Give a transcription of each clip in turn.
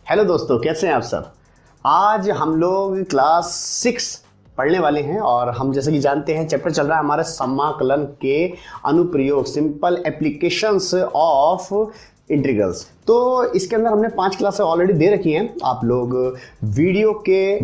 Hello दोस्तों, कैसे हैं आप सब। आज हम लोग क्लास 6 पढ़ने वाले हैं और हम जैसे कि जानते हैं चैप्टर चल रहा है हमारे समाकलन के अनुप्रयोग, सिंपल एप्लीकेशंस ऑफ इंटीग्रल्स। तो इसके अंदर हमने 5 क्लासें ऑलरेडी दे रखी हैं। आप लोग वीडियो के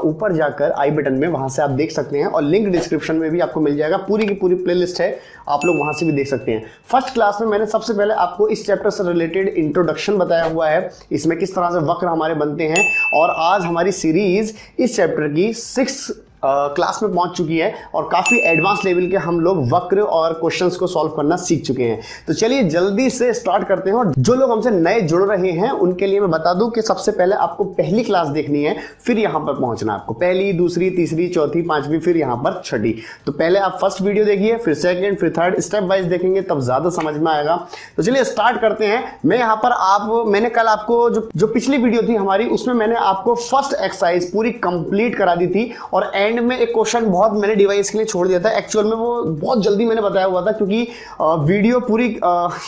ऊपर जाकर आई बटन में वहां से आप देख सकते हैं और लिंक डिस्क्रिप्शन में भी आपको मिल जाएगा। पूरी की पूरी प्लेलिस्ट है, आप लोग वहां से भी देख सकते हैं। फर्स्ट क्लास में मैंने सबसे पहले आपको इस चैप्टर से रिलेटेड इंट्रोडक्शन बताया हुआ है, इसमें किस तरह से वक्र हमारे बनते हैं। और आज हमारी सीरीज इस चैप्टर की 6 क्लास में पहुंच चुकी है और काफी एडवांस लेवल के हम लोग वक्र और क्वेश्चंस को सॉल्व करना सीख चुके हैं। तो चलिए जल्दी से स्टार्ट करते हैं। और जो लोग हमसे नए जुड़ रहे हैं उनके लिए मैं बता दूं कि सबसे पहले आपको पहली क्लास देखनी है, फिर यहां पर पहुंचना है आपको। पहली, दूसरी, तीसरी, चौथी, पांचवी, फिर यहां पर छठी। तो पहले आप फर्स्ट वीडियो देखिए, फिर सेकंड, फिर थर्ड, स्टेप वाइज देखेंगे तब ज्यादा समझ में आएगा। तो चलिए स्टार्ट करते हैं। मैं यहां पर मैंने कल आपको जो पिछली वीडियो थी हमारी, उसमें मैंने आपको फर्स्ट एक्सरसाइज पूरी कंप्लीट करा दी थी और एंड में एक क्वेश्चन बहुत मैंने डिवाइस के लिए छोड़ दिया था। एक्चुअल में वो बहुत जल्दी मैंने बताया हुआ था, क्योंकि वीडियो पूरी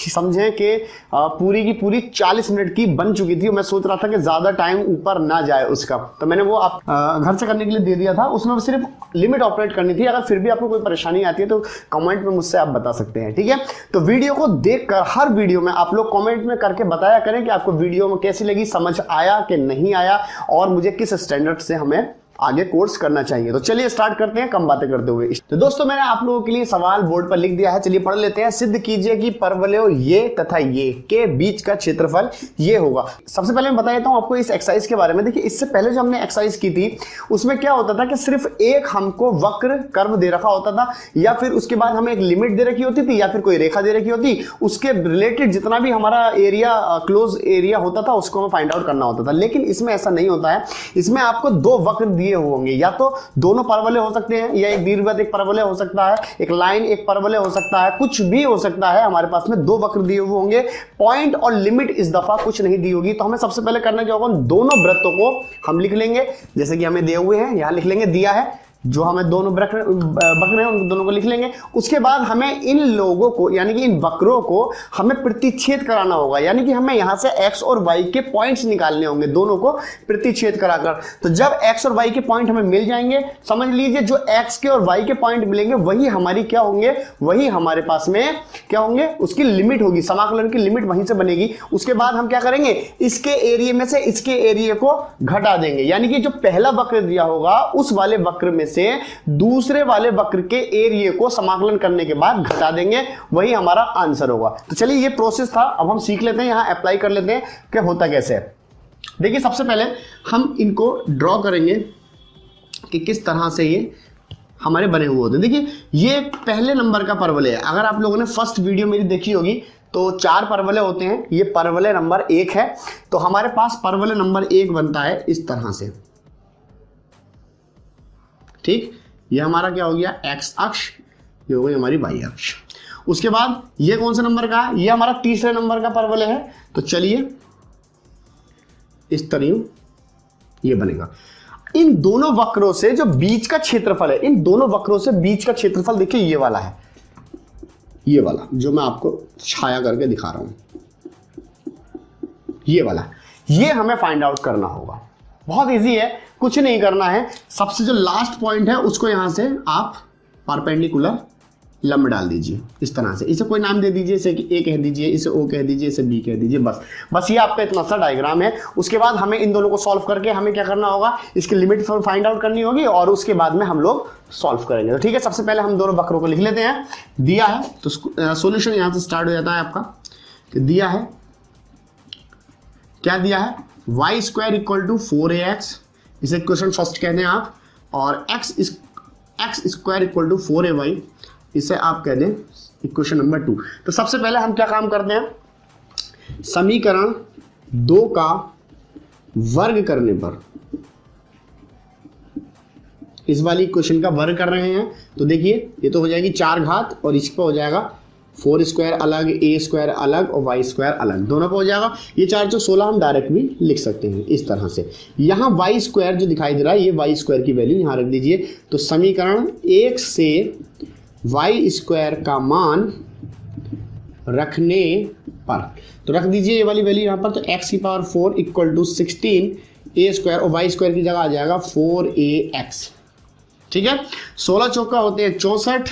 समझें कि पूरी की पूरी 40 मिनट की बन चुकी थी। मैं सोच रहा था कि ज्यादा टाइम ऊपर ना जाए उसका, तो मैंने वो आप घर से करने के लिए दे दिया था। उसमें सिर्फ लिमिट ऑपरेट करनी थी। अगर फिर भी आपको कोई परेशानी आती है तो कमेंट में मुझसे आप बता सकते हैं, ठीक है। तो वीडियो को देखकर हर वीडियो में आप लोग कमेंट में करके बताया करें कि आपको वीडियो में कैसी लगी, समझ आया कि नहीं आया, और मुझे किस स्टैंडर्ड से हमें आगे कोर्स करना चाहिए। तो चलिए स्टार्ट करते हैं कम बातें करते हुए। तो दोस्तों मैंने आप लोगों के लिए सवाल बोर्ड पर लिख दिया है, चलिए पढ़ लेते हैं। सिद्ध कीजिए कि परवलयों ये तथा ये के बीच का क्षेत्रफल ये होगा। सबसे पहले मैं बता देता हूं आपको इस एक्सरसाइज के बारे में। देखिए इससे पहले जो हमने एक्सरसाइज की थी उसमें क्या होता था कि सिर्फ एक हमको वक्र कर्व दे रखा होता था, या फिर उसके बाद हमें एक लिमिट दे रखी होती थी, या फिर कोई रेखा दे रखी होती, उसके रिलेटेड जितना भी हमारा एरिया, क्लोज एरिया होता था उसको हमें फाइंड आउट करना होता था। लेकिन इसमें ऐसा नहीं होता है। इसमें आपको 2 वक्र दिए होंगे, या तो दोनों परवलय हो सकते हैं, या एक दीर्घवृत्त एक परवलय हो सकता है, एक लाइन एक परवलय हो सकता है, कुछ भी हो सकता है। हमारे पास में 2 वक्र दिए हुए होंगे, पॉइंट और लिमिट इस दफा कुछ नहीं दी होगी। तो हमें सबसे पहले करना क्या होगा, दोनों वृत्तों को हम लिख लेंगे जैसे कि हमें दिए हुए हैं, यहां लिख लेंगे, दिया है जो हमें दोनों वक्र हैं उन दोनों को लिख लेंगे। उसके बाद हमें इन लोगों को, यानी कि इन वक्रों को हमें प्रतिच्छेद कराना होगा, यानी कि हमें यहां से x और y के पॉइंट्स निकालने होंगे, दोनों को प्रतिच्छेद कराकर। तो जब x और y के पॉइंट हमें मिल जाएंगे, समझ लीजिए जो x के और y के पॉइंट मिलेंगे वही हमारी क्या होंगे, वही हमारे पास में क्या होंगे, उसकी लिमिट होगी, समाकलन की लिमिट वहीं से बनेगी। उसके बाद हम क्या करेंगे, इसके एरिया में से इसके एरिया को घटा देंगे, यानी कि जो पहला वक्र दिया होगा उस वाले वक्र में से दूसरे वाले वक्र के एरिया को समाकलन करने के बाद घटा देंगे, वही हमारा आंसर होगा। तो चलिए ये प्रोसेस था, अब हम सीख लेते हैं, यहां अप्लाई कर लेते हैं कि होता कैसे है। देखिए सबसे पहले हम इनको ड्रॉ करेंगे कि किस तरह से ये हमारे बने हुए होते हैं। देखिए ये पहले नंबर का परवलय है। अगर आप लोगों ने फर्स्ट वीडियो मेरी देखी होगी तो 4 परवलय होते हैं, ये परवलय नंबर 1 है। तो हमारे पास परवलय नंबर 1 बनता है इस तरह से, ठीक। ये हमारा क्या हो गया, एक्स अक्ष, ये हो गई हमारी वाई अक्ष। उसके बाद ये कौन सा नंबर का है, ये हमारा तीसरे नंबर का परवलय है। तो चलिए इस तरह ये बनेगा। इन दोनों वक्रों से जो बीच का क्षेत्रफल है, इन दोनों वक्रों से बीच का क्षेत्रफल देखिए ये वाला है, ये वाला जो मैं आपको छाया करके दिखा रहा हूं, ये वाला, ये हमें फाइंड आउट करना होगा। बहुत इजी है, कुछ नहीं करना है। सबसे जो लास्ट पॉइंट है उसको यहां से आप परपेंडिकुलर लंब डाल दीजिए इस तरह से। इसे कोई नाम दे दीजिए, इसे ए कह दीजिए, इसे ओ कह दीजिए, इसे बी कह दीजिए, बस ये आपका इतना सा डायग्राम है। उसके बाद हमें इन दोनों को सॉल्व करके हमें क्या करना होगा, इसकी लिमिट फाइंड आउट करनी होगी और उसके बाद में हम लोग सॉल्व करेंगे। तो ठीक है, सबसे पहले हम दोनों वक्रों को लिख लेते हैं। दिया है तो सोल्यूशन यहां से स्टार्ट हो जाता है आपका। दिया है, क्या दिया है, Y square equal to 4ax, इसे क्वेश्चन फर्स्ट कहते हैं आप, और x square equal to 4ay, इसे आप कह दें इक्वेशन नंबर 2। तो सबसे पहले हम क्या काम करते हैं, समीकरण 2 का वर्ग करने पर, इस वाली इक्वेशन का वर्ग कर रहे हैं। तो देखिए ये तो हो जाएगी 4 घात और इस पर हो जाएगा 4 स्क्वायर अलग, a स्क्वायर अलग और y स्क्वायर अलग, दोनों पे हो जाएगा। ये 4 जो 16 हम डायरेक्ट भी लिख सकते हैं इस तरह से। यहाँ y स्क्वायर जो दिखाई दे रहा है, ये y स्क्वायर की वैल्यू यहाँ रख दीजिए। तो समीकरण 1 से y स्क्वायर का मान रखने पर। तो रख दीजिए ये वाली वैल्यू यहाँ पर, तो x की पावर 4 इक्वल टू 16a² और y स्क्वायर की जगह आ जाएगा 4ax। ठीक है, 16 चौका होते हैं 64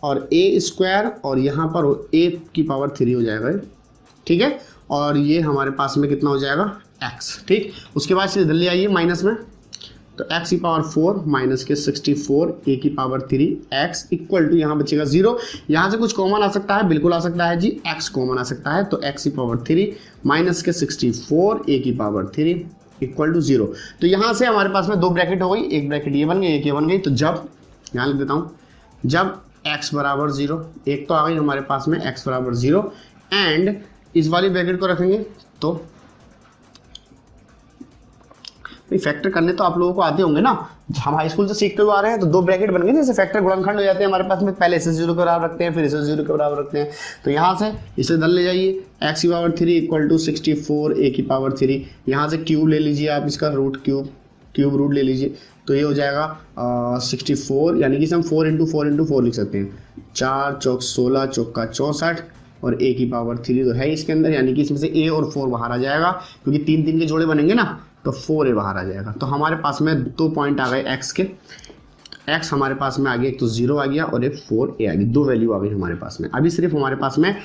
और a स्क्वायर और यहाँ पर a की पावर 3 हो जाएगा। ठीक है, और ये हमारे पास में कितना हो जाएगा x। ठीक, उसके बाद से इधर ले आइए माइनस में, तो x की पावर 4 माइनस के 64 a की पावर 3 x इक्वल टू यहाँ बचेगा 0। यहाँ से कुछ कॉमन आ सकता है, बिल्कुल आ सकता है जी, x कॉमन आ सकता है, तो x की पावर 3 माइनस के 64 a की पावर 3 इक्वल टू 0। तो यहाँ से हमारे पास में दो ब्रैकेट हो गई, एक ब्रैकेट ये बन गई, एक ये बन गई। तो जब, यहाँ लिख देता हूँ, जब x बराबर 0, एक तो आ गई हमारे पास में x बराबर 0, एंड इस वाली ब्रैकेट को रखेंगे तो फैक्टर करने तो आप लोगों को आते होंगे ना, हम हाई स्कूल से सीखते हुए आ रहे हैं। तो दो ब्रैकेट बन गए, जैसे फैक्टर गुणनखंड हो जाते हैं हमारे पास में, पहले इसे 0 के बराबर रखते हैं, फिर इसे 0 के बराबर रखते हैं। तो यहाँ से इसे इधर ले जाइए, x की पावर 3 इक्वल टू 64 a की पावर 3, यहाँ से क्यूब ले लीजिए आप, इसका रूट क्यूब रूट ले लीजिए, तो ये हो जाएगा 64, यानी कि हम 4 इंटू 4 लिख सकते हैं, 4 चौक 16 चौका 64 और a की पावर 3 तो है इसके अंदर, यानी कि इसमें से a और 4 बाहर आ जाएगा, क्योंकि 3 के जोड़े बनेंगे ना, तो 4a बाहर आ जाएगा। तो हमारे पास में 2 पॉइंट आ गए x के, x हमारे पास में आ गया, एक तो 0 आ गया और एक 4a आ गई, दो वैल्यू आ गई हमारे पास में। अभी सिर्फ हमारे पास में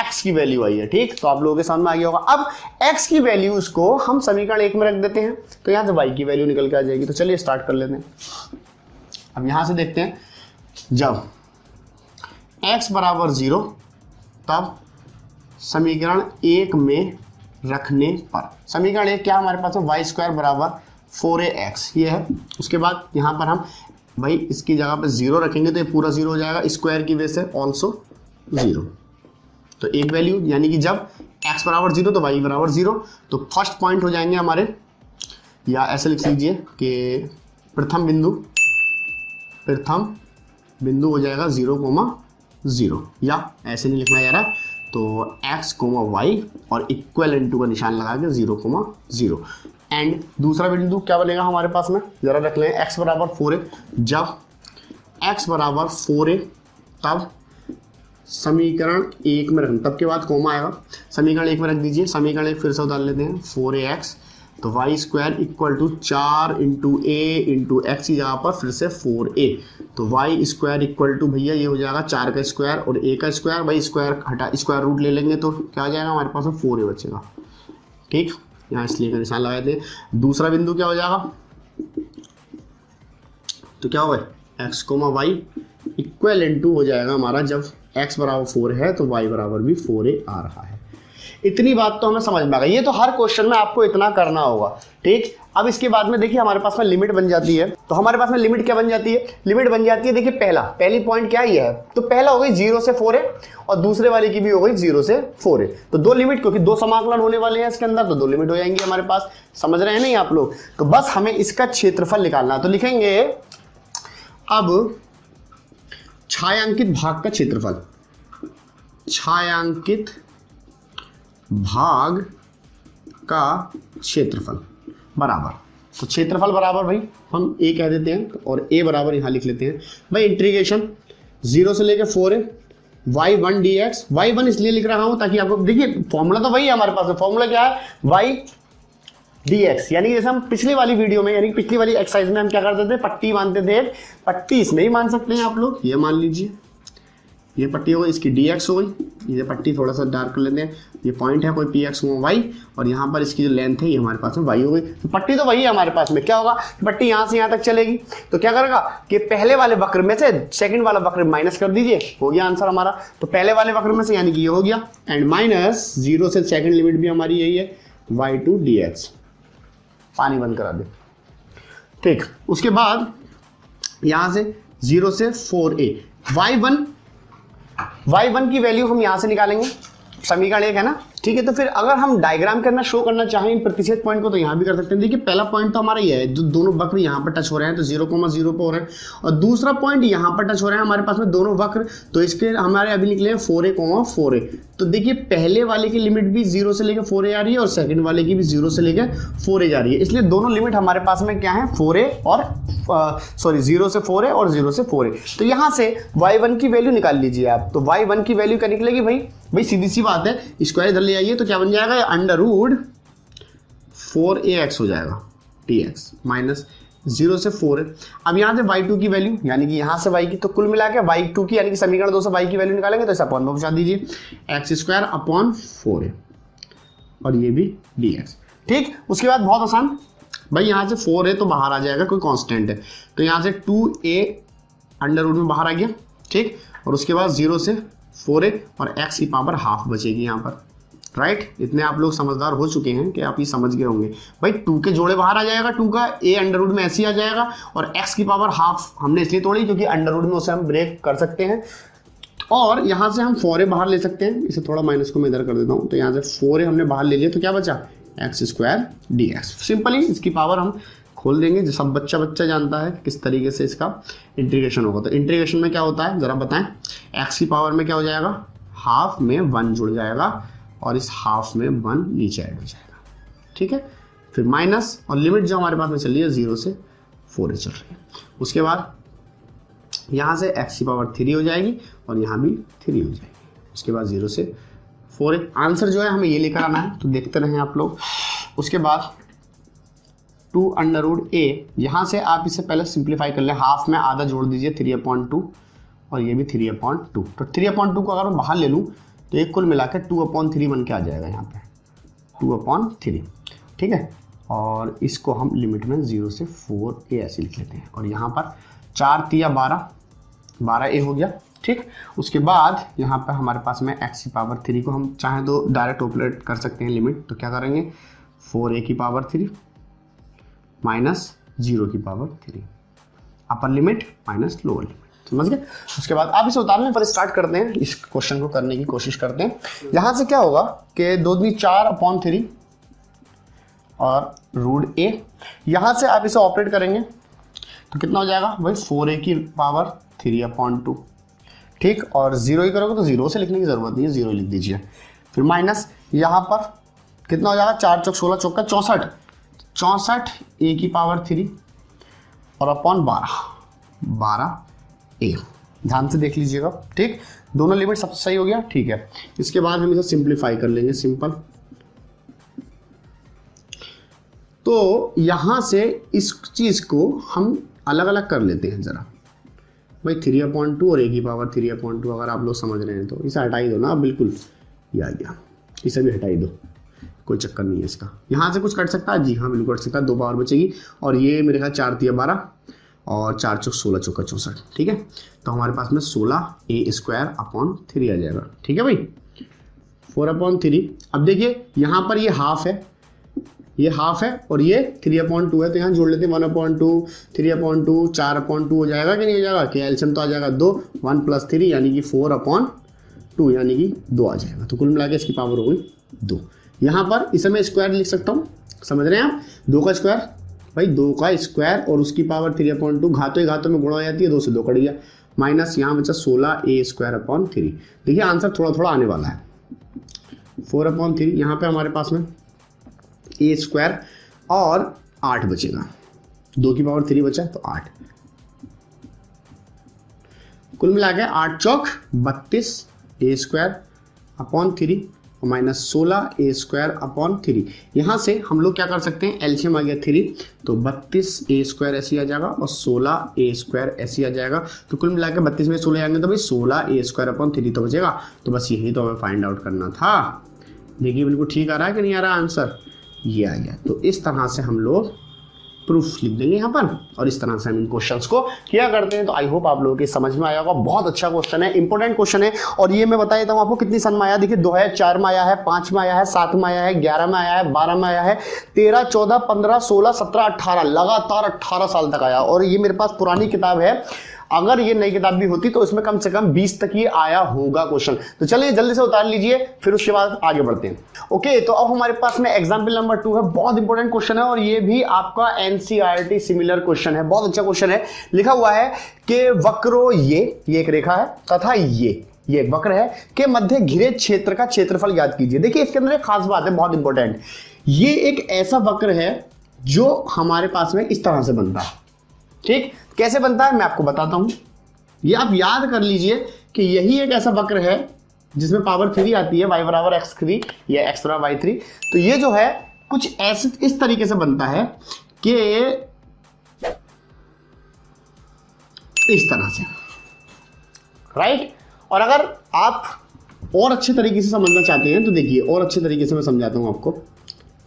x की वैल्यू आई है। ठीक, तो आप लोगों के सामने आ गया होगा। अब x की वैल्यूज को हम समीकरण 1 में रख देते हैं, तो यहाँ से y की वैल्यू निकल के आ जाएगी। तो चलिए स्टार्ट कर लेते हैं। अब यहाँ से देखते हैं, जब x बराबर 0 तब समीकरण 1 में रखने पर, समीकरण 1 क्या हमारे पास है, y स्क्वायर बराबर 4ax ये है। उसके बाद यहाँ पर हम भाई इसकी जगह पर 0 रखेंगे तो ये पूरा 0 हो जाएगा, स्क्वायर की वजह से ऑल्सो 0। तो एक वैल्यू, यानी कि जब x बराबर 0 तो y बराबर 0। तो फर्स्ट पॉइंट हो जाएंगे हमारे, या ऐसे लिख लीजिए कि प्रथम बिंदु हो जाएगा 0,0, या ऐसे नहीं लिखना यार, तो x, y और इक्वल इनटू का निशान लगा के 0,0। एंड दूसरा बिंदु क्या बनेगा हमारे पास में, जरा रख लें, x बराबर 4a। जब x बराबर 4a तब समीकरण 1 में रखना, तब के बाद कोमा आएगा, समीकरण 1 में रख दीजिए। समीकरण 1 फिर से उतार लेते हैं, 4ax, तो y square equal to 4 into a into x की जगह पर फिर से 4a, तो वाई स्क्वायर इक्वल टू भैया ये हो जाएगा 4 का स्क्वायर और a का स्क्वायर, भाई स्क्वायर हटा स्क्वायर रूट ले लेंगे तो क्या आ जाएगा हमारे पास में 4a बचेगा। ठीक, यहाँ इसलिए का निशान लगा दें। दूसरा बिंदु क्या हो जाएगा, तो क्या होगा x, y इक्वल इनटू हो जाएगा हमारा, जब x बराबर 4 है तो y बराबर भी 4a आ रहा है। इतनी बात तो हमें समझ में आ गई, ये तो हर क्वेश्चन में आपको इतना करना होगा। ठीक, अब इसके बाद में देखिए हमारे पास में लिमिट बन जाती है, तो हमारे पास में लिमिट क्या बन जाती है, लिमिट बन जाती है, देखिए पहली पॉइंट क्या ही है, तो पहला हो गई 0 से 4a और दूसरे वाले की भी हो गई 0 से 4a। तो दो लिमिट, क्योंकि दो समाकलन होने वाले हैं इसके अंदर, तो दो लिमिट हो जाएंगे हमारे पास। समझ रहे हैं नहीं आप लोग, तो बस हमें इसका क्षेत्रफल निकालना है। तो लिखेंगे अब छायांकित भाग का क्षेत्रफल, छायांकित भाग का क्षेत्रफल बराबर, तो क्षेत्रफल बराबर भाई हम a कह देते हैं और a बराबर यहां लिख लेते हैं भाई इंटीग्रेशन 0 से लेकर 4a y1 dx, y1 इसलिए लिख रहा हूं ताकि आपको देखिए फॉर्मूला तो वही है हमारे पास, फॉर्मूला क्या है y dx, यानी जैसे हम पिछली वाली वीडियो में, यानी पिछली वाली एक्सरसाइज में हम क्या करते थे, पट्टी मानते थे। पट्टी इसमें ही मान सकते हैं आप लोग, ये मान लीजिए ये पट्टी हो गई, इसकी dx हो गई, ये पट्टी थोड़ा सा डार्क कर लेते हैं, ये पॉइंट है कोई px y और यहाँ पर इसकी जो लेंथ है ये हमारे पास में y हो गई। तो पट्टी तो वही है हमारे पास में, क्या होगा पट्टी यहाँ से यहाँ तक चलेगी, तो क्या करेगा कि पहले वाले वक्र में से सेकंड वाला वक्र माइनस कर दीजिए, हो गया आंसर हमारा। तो पहले वाले वक्र में से यानी कि ये हो गया, एंड माइनस 0 से सेकंड लिमिट भी हमारी यही है y2 dx। पानी बंद करा दे। ठीक, उसके बाद यहाँ से 0 से 4a, y1 की वैल्यू हम यहां से निकालेंगे, समीकरण 1 है ना, ठीक है। तो फिर अगर हम डायग्राम करना शो करना चाहें इन प्रतिशत पॉइंट को तो यहाँ भी कर सकते हैं। देखिए पहला पॉइंट तो हमारा ये है, जो दोनों वक्र यहाँ पर टच हो रहे हैं तो 0,0 पे हो रहे हैं, और दूसरा पॉइंट यहाँ पर टच हो रहे हैं हमारे पास में दोनों वक्र, तो इसके हमारे अभी निकले हैं 4a, 4a। तो देखिए पहले वाले की लिमिट भी 0 से लेकर 4a आ रही है और सेकंड वाले की भी 0 से लेकर 4a जा रही है, इसलिए दोनों लिमिट हमारे पास में क्या है 4a और 0 से 4a और 0 से 4a। तो यहाँ से y1 की वैल्यू निकाल लीजिए आप। तो y1 की वैल्यू क्या निकलेगी भाई सीधी सी बात है, स्क्वायर इधर ले आइए तो क्या बन जाएगा, √4ax हो जाएगा tx माइनस 0 से 4a। अब यहाँ से y2 की वैल्यू यानी कि यहाँ से y की, तो कुल मिला के y2 की यानी कि समीकरण 2 से y की वैल्यू निकालेंगे तो इसे अपॉन में पहुंचा दीजिए, x² अपॉन 4a और ये भी dx। ठीक, उसके बाद बहुत आसान भाई, यहाँ से 4a तो बाहर आ जाएगा, कोई कांस्टेंट है, तो यहाँ से 2a अंडर रूट में बाहर आ गया। ठीक, और उसके बाद 0 से 4a और x की पावर हाफ बचेगी यहाँ पर। राइट, इतने आप लोग समझदार हो चुके हैं कि आप ये समझ गए होंगे। भाई 2 के जोड़े बाहर आ जाएगा, 2 का a अंडर रूट में ऐसे ही आ जाएगा, और x की पावर हाफ हमने इसलिए तोड़ी क्योंकि अंडर रूट में उसे हम ब्रेक कर सकते हैं, और यहाँ से हम 4a बाहर ले सकते हैं। इसे थोड़ा माइनस को मैं इधर कर देता हूँ, तो यहाँ से 4a हमने बाहर ले लिया तो क्या बचा, x² dx। सिंपली इसकी पावर हम खोल देंगे, जो सब बच्चा जानता है किस तरीके से इसका इंटीग्रेशन होगा। तो इंटीग्रेशन में क्या होता है जरा बताएं, x की पावर में क्या हो जाएगा, हाफ में 1 जुड़ जाएगा और इस हाफ में 1 नीचे ऐड हो जाएगा। ठीक है, फिर माइनस, और लिमिट जो हमारे पास में चल रही है 0 से 4a चल रही है। उसके बाद यहाँ से x की पावर 3 हो जाएगी और यहाँ भी 3 हो जाएगी। उसके बाद 0 से 4a। आंसर जो है हमें ये लेकर आना है, तो देखते रहें आप लोग। उसके बाद 2 अंडर रूट a, यहाँ से आप इसे पहले सिंप्लीफाई कर लें, हाफ में आधा जोड़ दीजिए 3/2 और ये भी 3/2। तो 3/2 को अगर मैं बाहर ले लूँ तो एक कुल मिला के 2/3 बन के आ जाएगा यहाँ पे 2/3। ठीक है, और इसको हम लिमिट में 0 से 4a ऐसे लिख लेते हैं, और यहाँ पर 4 × 12a हो गया। ठीक, उसके बाद यहाँ पर हमारे पास में x की पावर 3 को हम चाहें तो डायरेक्ट ऑपरेट कर सकते हैं लिमिट, तो क्या करेंगे 4a की पावर 3 माइनस 0 की power 3, upper limit minus lower limit. समझ गए। उसके बाद आप इसे उतारने पर स्टार्ट करते हैं, इस क्वेश्चन को करने की कोशिश करते हैं। यहाँ से क्या होगा कि 2 दूनी 4/3 और √a, यहाँ से आप इसे ऑपरेट करेंगे तो कितना हो जाएगा भाई 4a की पावर 3/2। ठीक, और 0 ही करोगे तो 0 से लिखने की जरूरत नहीं है, 0 लिख दीजिए। फिर माइनस यहाँ पर कितना हो जाएगा, 4 × 16 = 64, 64 a की पावर 3 और अपॉन 12a। ध्यान से देख लीजिएगा। ठीक, दोनों लिमिट सबसे सही हो गया। ठीक है, इसके बाद हम इसे सिंप्लीफाई कर लेंगे, सिंपल। तो यहां से इस चीज को हम अलग अलग कर लेते हैं जरा भाई, 3/2 और a की पावर 3/2 अगर आप लोग समझ रहे हैं तो इसे हटा ही दो ना, बिल्कुल ये आ गया, इसे भी हटा ही दो, कोई चक्कर नहीं है इसका। यहाँ से कुछ कट सकता है, जी हाँ बिल्कुल कट सकता है, 2 पावर बचेगी, और ये मेरे ख्याल 4 × 12 और 4 × 16 = 64। ठीक है, तो हमारे पास में 16a² आ जाएगा। ठीक है भाई, 4/3। अब देखिए यहाँ पर ये हाफ है, ये हाफ है और ये 3/2 है, तो यहाँ जोड़ लेते हैं 1/2, 3/2, 4/2 हो जाएगा कि नहीं हो जाएगा, कि एलसीएम तो आ जाएगा 2, 1 + 3 यानी कि 4/2 यानी कि 2 आ जाएगा। तो कुल मिला के इसकी पावर हो गई 2। यहाँ पर इसे मैं स्क्वायर लिख सकता हूँ, समझ रहे हैं आप, 2 का स्क्वायर भाई 2 का स्क्वायर और उसकी पावर 3/2, घातों में गुणा हो जाती है, 2 से 2 कट गया, माइनस यहाँ बचा 16a²/3। देखिए आंसर थोड़ा थोड़ा आने वाला है, 4/3। यहाँ पे हमारे पास में a² और 8 बचेगा, 2 की पावर 3 बचा तो 8, कुल मिला के 8 चौक 32 a²/3 और माइनस 16a²/3। यहाँ से हम लोग क्या कर सकते हैं, एलसीएम आ गया 3, तो 32a² ऐसे आ जाएगा और 16a² ऐसे आ जाएगा, तो कुल मिला के 32 में 16 आएंगे तो भाई 16a²/3 तो बचेगा। तो बस यही तो हमें फाइंड आउट करना था। देखिए बिल्कुल ठीक आ रहा है कि नहीं आ रहा आंसर, ये आ गया। तो इस तरह से हम लोग प्रूफ लिख देंगे यहाँ पर, और इस तरह से हम इन क्वेश्चंस को किया करते हैं। तो आई होप आप लोगों के समझ में आया होगा। बहुत अच्छा क्वेश्चन है, इंपॉर्टेंट क्वेश्चन है, और ये मैं बता देता हूँ आपको कितनी सन में आया। देखिए 2 है, 4 में आया है, 5 में आया है, 7 में आया है, 11 में आया है, 12 में आया है, 13, 14, 15, 16, 17, 18 लगातार 18 साल तक आया। और ये मेरे पास पुरानी किताब है अगर ये नई किताब भी होती तो इसमें कम से कम 20 तक ये आया होगा क्वेश्चन। तो चलिए जल्दी से उतार लीजिए, फिर उसके बाद आगे बढ़ते हैं। ओके, तो अब हमारे पास में एग्जाम्पल नंबर 2 है, बहुत इंपॉर्टेंट क्वेश्चन है और ये भी आपका एनसीईआरटी सिमिलर क्वेश्चन है, बहुत अच्छा क्वेश्चन है। लिखा हुआ है कि वक्रो ये एक रेखा है तथा ये एक वक्र है के मध्य घिरे क्षेत्र का क्षेत्रफल ज्ञात कीजिए। देखिए इसके अंदर एक खास बात है, बहुत इंपॉर्टेंट, ये एक ऐसा वक्र है जो हमारे पास में इस तरह से बनता है। ठीक, कैसे बनता है मैं आपको बताता हूं। ये आप याद कर लीजिए कि यही एक ऐसा वक्र है जिसमें पावर 3 आती है, y बराबर x3 या x बराबर y3। तो ये जो है कुछ ऐसे इस तरीके से बनता है कि इस तरह से, राइट। और अगर आप और अच्छे तरीके से समझना चाहते हैं तो देखिए और अच्छे तरीके से मैं समझाता हूं आपको।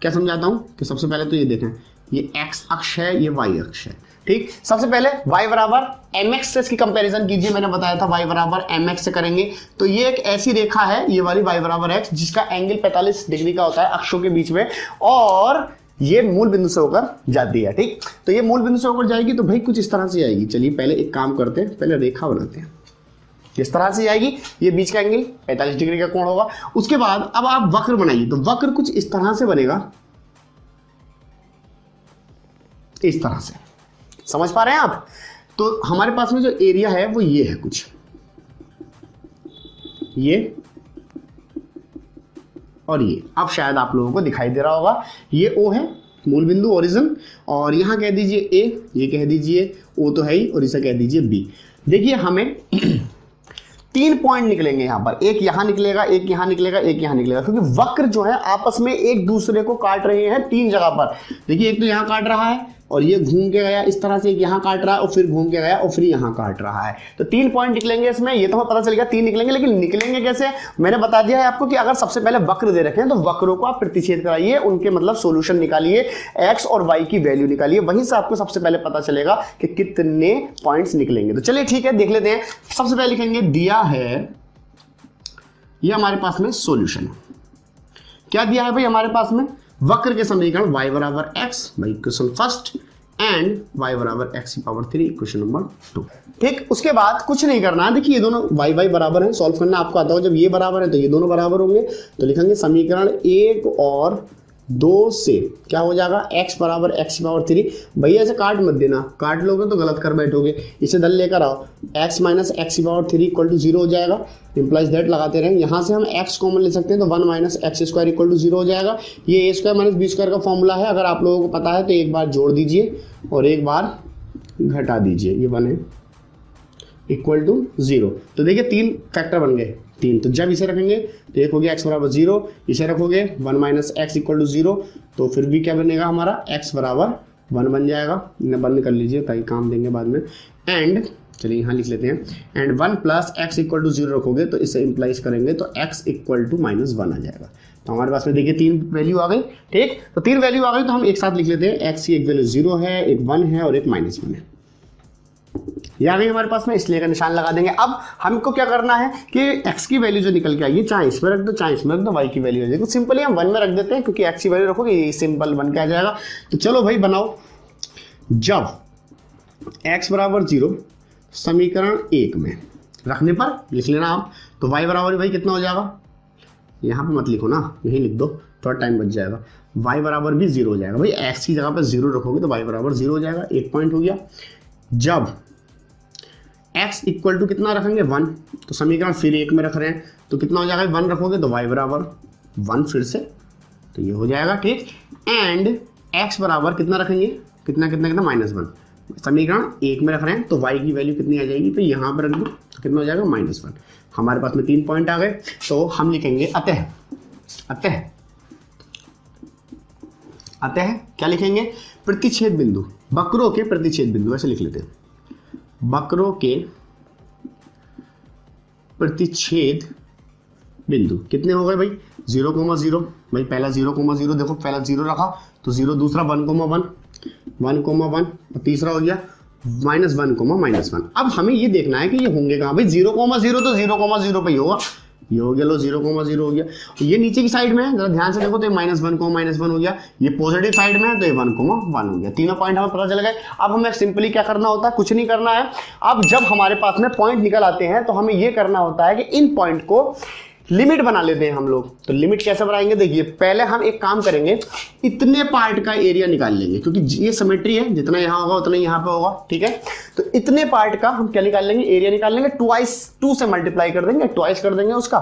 क्या समझाता हूं कि सबसे पहले तो ये देखें, ये x अक्ष है, ये y अक्ष है। ठीक, सबसे पहले y बराबर mx से इसकी कंपैरिजन कीजिए। मैंने बताया था y बराबर mx से करेंगे तो ये एक ऐसी रेखा है, ये वाली y बराबर x, जिसका एंगल 45 डिग्री का होता है अक्षों के बीच में, और ये मूल बिंदु से होकर जाती है। ठीक, तो ये मूल बिंदु से होकर जाएगी तो भाई कुछ इस तरह से आएगी। चलिए पहले एक काम करते हैं, पहले रेखा बनाते हैं। इस तरह से आएगी, ये बीच का एंगल 45 डिग्री का कोण होगा। उसके बाद अब आप वक्र बनाइए, तो वक्र कुछ इस तरह से बनेगा, इस तरह से। समझ पा रहे हैं आप? तो हमारे पास में जो एरिया है वो ये है, कुछ ये और ये। अब शायद आप लोगों को दिखाई दे रहा होगा, ये O है, मूल बिंदु ओरिजिन, और यहां कह दीजिए A, ये कह दीजिए O तो है ही, और इसे कह दीजिए B। देखिए हमें 3 पॉइंट निकलेंगे यहां पर, एक यहां निकलेगा, एक यहां निकलेगा, एक यहां निकलेगा, क्योंकि वक्र जो है आपस में एक दूसरे को काट रहे हैं 3 जगह पर। देखिए एक तो यहां काट रहा है और ये घूम के गया इस तरह से, एक यहां काट रहा है और फिर घूम के गया और फिर यहां काट रहा है। तो 3 पॉइंट निकलेंगे इसमें, ये तो हमें पता चलेगा 3 निकलेंगे, लेकिन निकलेंगे कैसे मैंने बता दिया है आपको कि अगर सबसे पहले वक्र दे रखे हैं तो वक्रों को आप प्रतिच्छेद कराइए, उनके मतलब सॉल्यूशन निकालिए, x और y की वैल्यू निकालिए, वहीं से आपको सबसे पहले पता चलेगा कि कितने पॉइंट्स निकलेंगे। तो चलिए ठीक है, देख लेते हैं। सबसे पहले लिखेंगे दिया है, ये हमारे पास में सॉल्यूशन है। क्या दिया है भाई हमारे पास में? वक्र के समीकरण y बराबर x, भाई क्वेश्चन फर्स्ट, एंड y बराबर x की पावर 3, क्वेश्चन नंबर 2। ठीक, उसके बाद कुछ नहीं करना है। देखिए ये दोनों y बराबर है, सॉल्व करना आपको आता हो। जब ये बराबर है तो ये दोनों बराबर होंगे, तो लिखेंगे समीकरण 1 और 2 से क्या हो जाएगा, x बराबर x की पावर 3। भैया ऐसे काट मत देना, काट लोगे तो गलत कर बैठोगे, इसे दल लेकर आओ, x माइनस एक्स की पावर 3 इक्वल टू 0 हो जाएगा। इंप्लाइज दैट लगाते रहें, यहाँ से हम x कॉमन ले सकते हैं तो 1 minus x square equal to 0 हो जाएगा। ये a square minus b square का फॉर्मूला है, अगर आप लोगों को पता है तो एक बार जोड़ दीजिए और एक बार घटा दीजिए, ये बने इक्वल टू 0। तो देखिए 3 फैक्टर बन गए, 3। तो जब इसे रखेंगे तो एक हो गया x बराबर 0, इसे रखोगे 1 माइनस एक्स इक्वल टू 0, तो फिर भी क्या बनेगा हमारा, x बराबर 1 बन जाएगा। इन्हें बंद कर लीजिए ताकि काम देंगे बाद में। एंड चलिए यहाँ लिख लेते हैं, and 1 plus x equal to 0 रखोगे तो इसे इंप्लाइज करेंगे तो x इक्वल टू -1 आ जाएगा। तो हमारे पास में देखिए 3 वैल्यू आ गई। ठीक, तो 3 वैल्यू आ गई तो हम एक साथ लिख लेते हैं, x की एक वैल्यू 0 है, एक 1 है और एक -1 है। ये आ गई हमारे पास में, इसलिए का निशान लगा देंगे। अब हमको क्या करना है कि x की वैल्यू जो निकल के आएगी, चाहे इसमें रख दो चाहे इसमें रख दो, y की वैल्यू आ जाएगी। तो सिंपली हम 1 में रख देते हैं, क्योंकि x की वैल्यू रखोगे ये सिंपल बन के आ जाएगा। तो चलो भाई बनाओ, जब x बराबर 0 समीकरण 1 में रखने पर लिख लेना आप, तो y बराबर भाई कितना हो जाएगा, यहाँ पे मत लिखो ना, यही लिख दो, थोड़ा टाइम बच जाएगा। y बराबर भी 0 हो जाएगा। भाई x की जगह पर 0 रखोगे तो y बराबर 0 हो जाएगा, 1 पॉइंट हो गया। जब x इक्वल टू कितना रखेंगे, 1, तो समीकरण फिर 1 में रख रहे हैं तो कितना हो जाएगा, 1 रखोगे तो y बराबर 1 फिर से, तो ये हो जाएगा। ठीक, एंड x बराबर कितना रखेंगे, कितना कितना कितना -1, समीकरण 1 में रख रहे हैं तो y की वैल्यू कितनी आ जाएगी, तो यहाँ पर रख दो तो कितना हो जाएगा, -1। हमारे पास में 3 पॉइंट आ गए। तो हम लिखेंगे अतः क्या लिखेंगे, प्रतिच्छेद बिंदु, वक्रों के प्रतिच्छेद बिंदु, ऐसे लिख लेते हैं, वक्रों के प्रतिच्छेद बिंदु कितने हो गए भाई, 0,0। भाई पहला 0,0, देखो पहला 0 रखा तो 0, दूसरा 1,1, 1,1 और तीसरा हो गया -1, -1। अब हमें ये देखना है कि ये होंगे कहाँ भाई, 0,0 तो 0,0 पे ही होगा, ये हो गया, लो 0,0 हो गया। ये नीचे की साइड में है, जरा ध्यान से देखो तो ये -1 हो गया। ये पॉजिटिव साइड में है तो ये 1,1 हो गया। तीनों पॉइंट हमें पता चल गए। अब हमें सिंपली क्या करना होता है, कुछ नहीं करना है। अब जब हमारे पास में पॉइंट निकल आते हैं तो हमें ये करना होता है कि इन पॉइंट को लिमिट बना लेते हैं हम लोग। तो लिमिट कैसे बनाएंगे, देखिए पहले हम एक काम करेंगे, इतने पार्ट का एरिया निकाल लेंगे, क्योंकि ये सिमेट्री है, जितना यहां होगा उतना यहां पे होगा, ठीक है। तो इतने पार्ट का हम क्या निकाल लेंगे, एरिया निकाल लेंगे। 2 से मल्टीप्लाई कर देंगे, 2 कर देंगे उसका,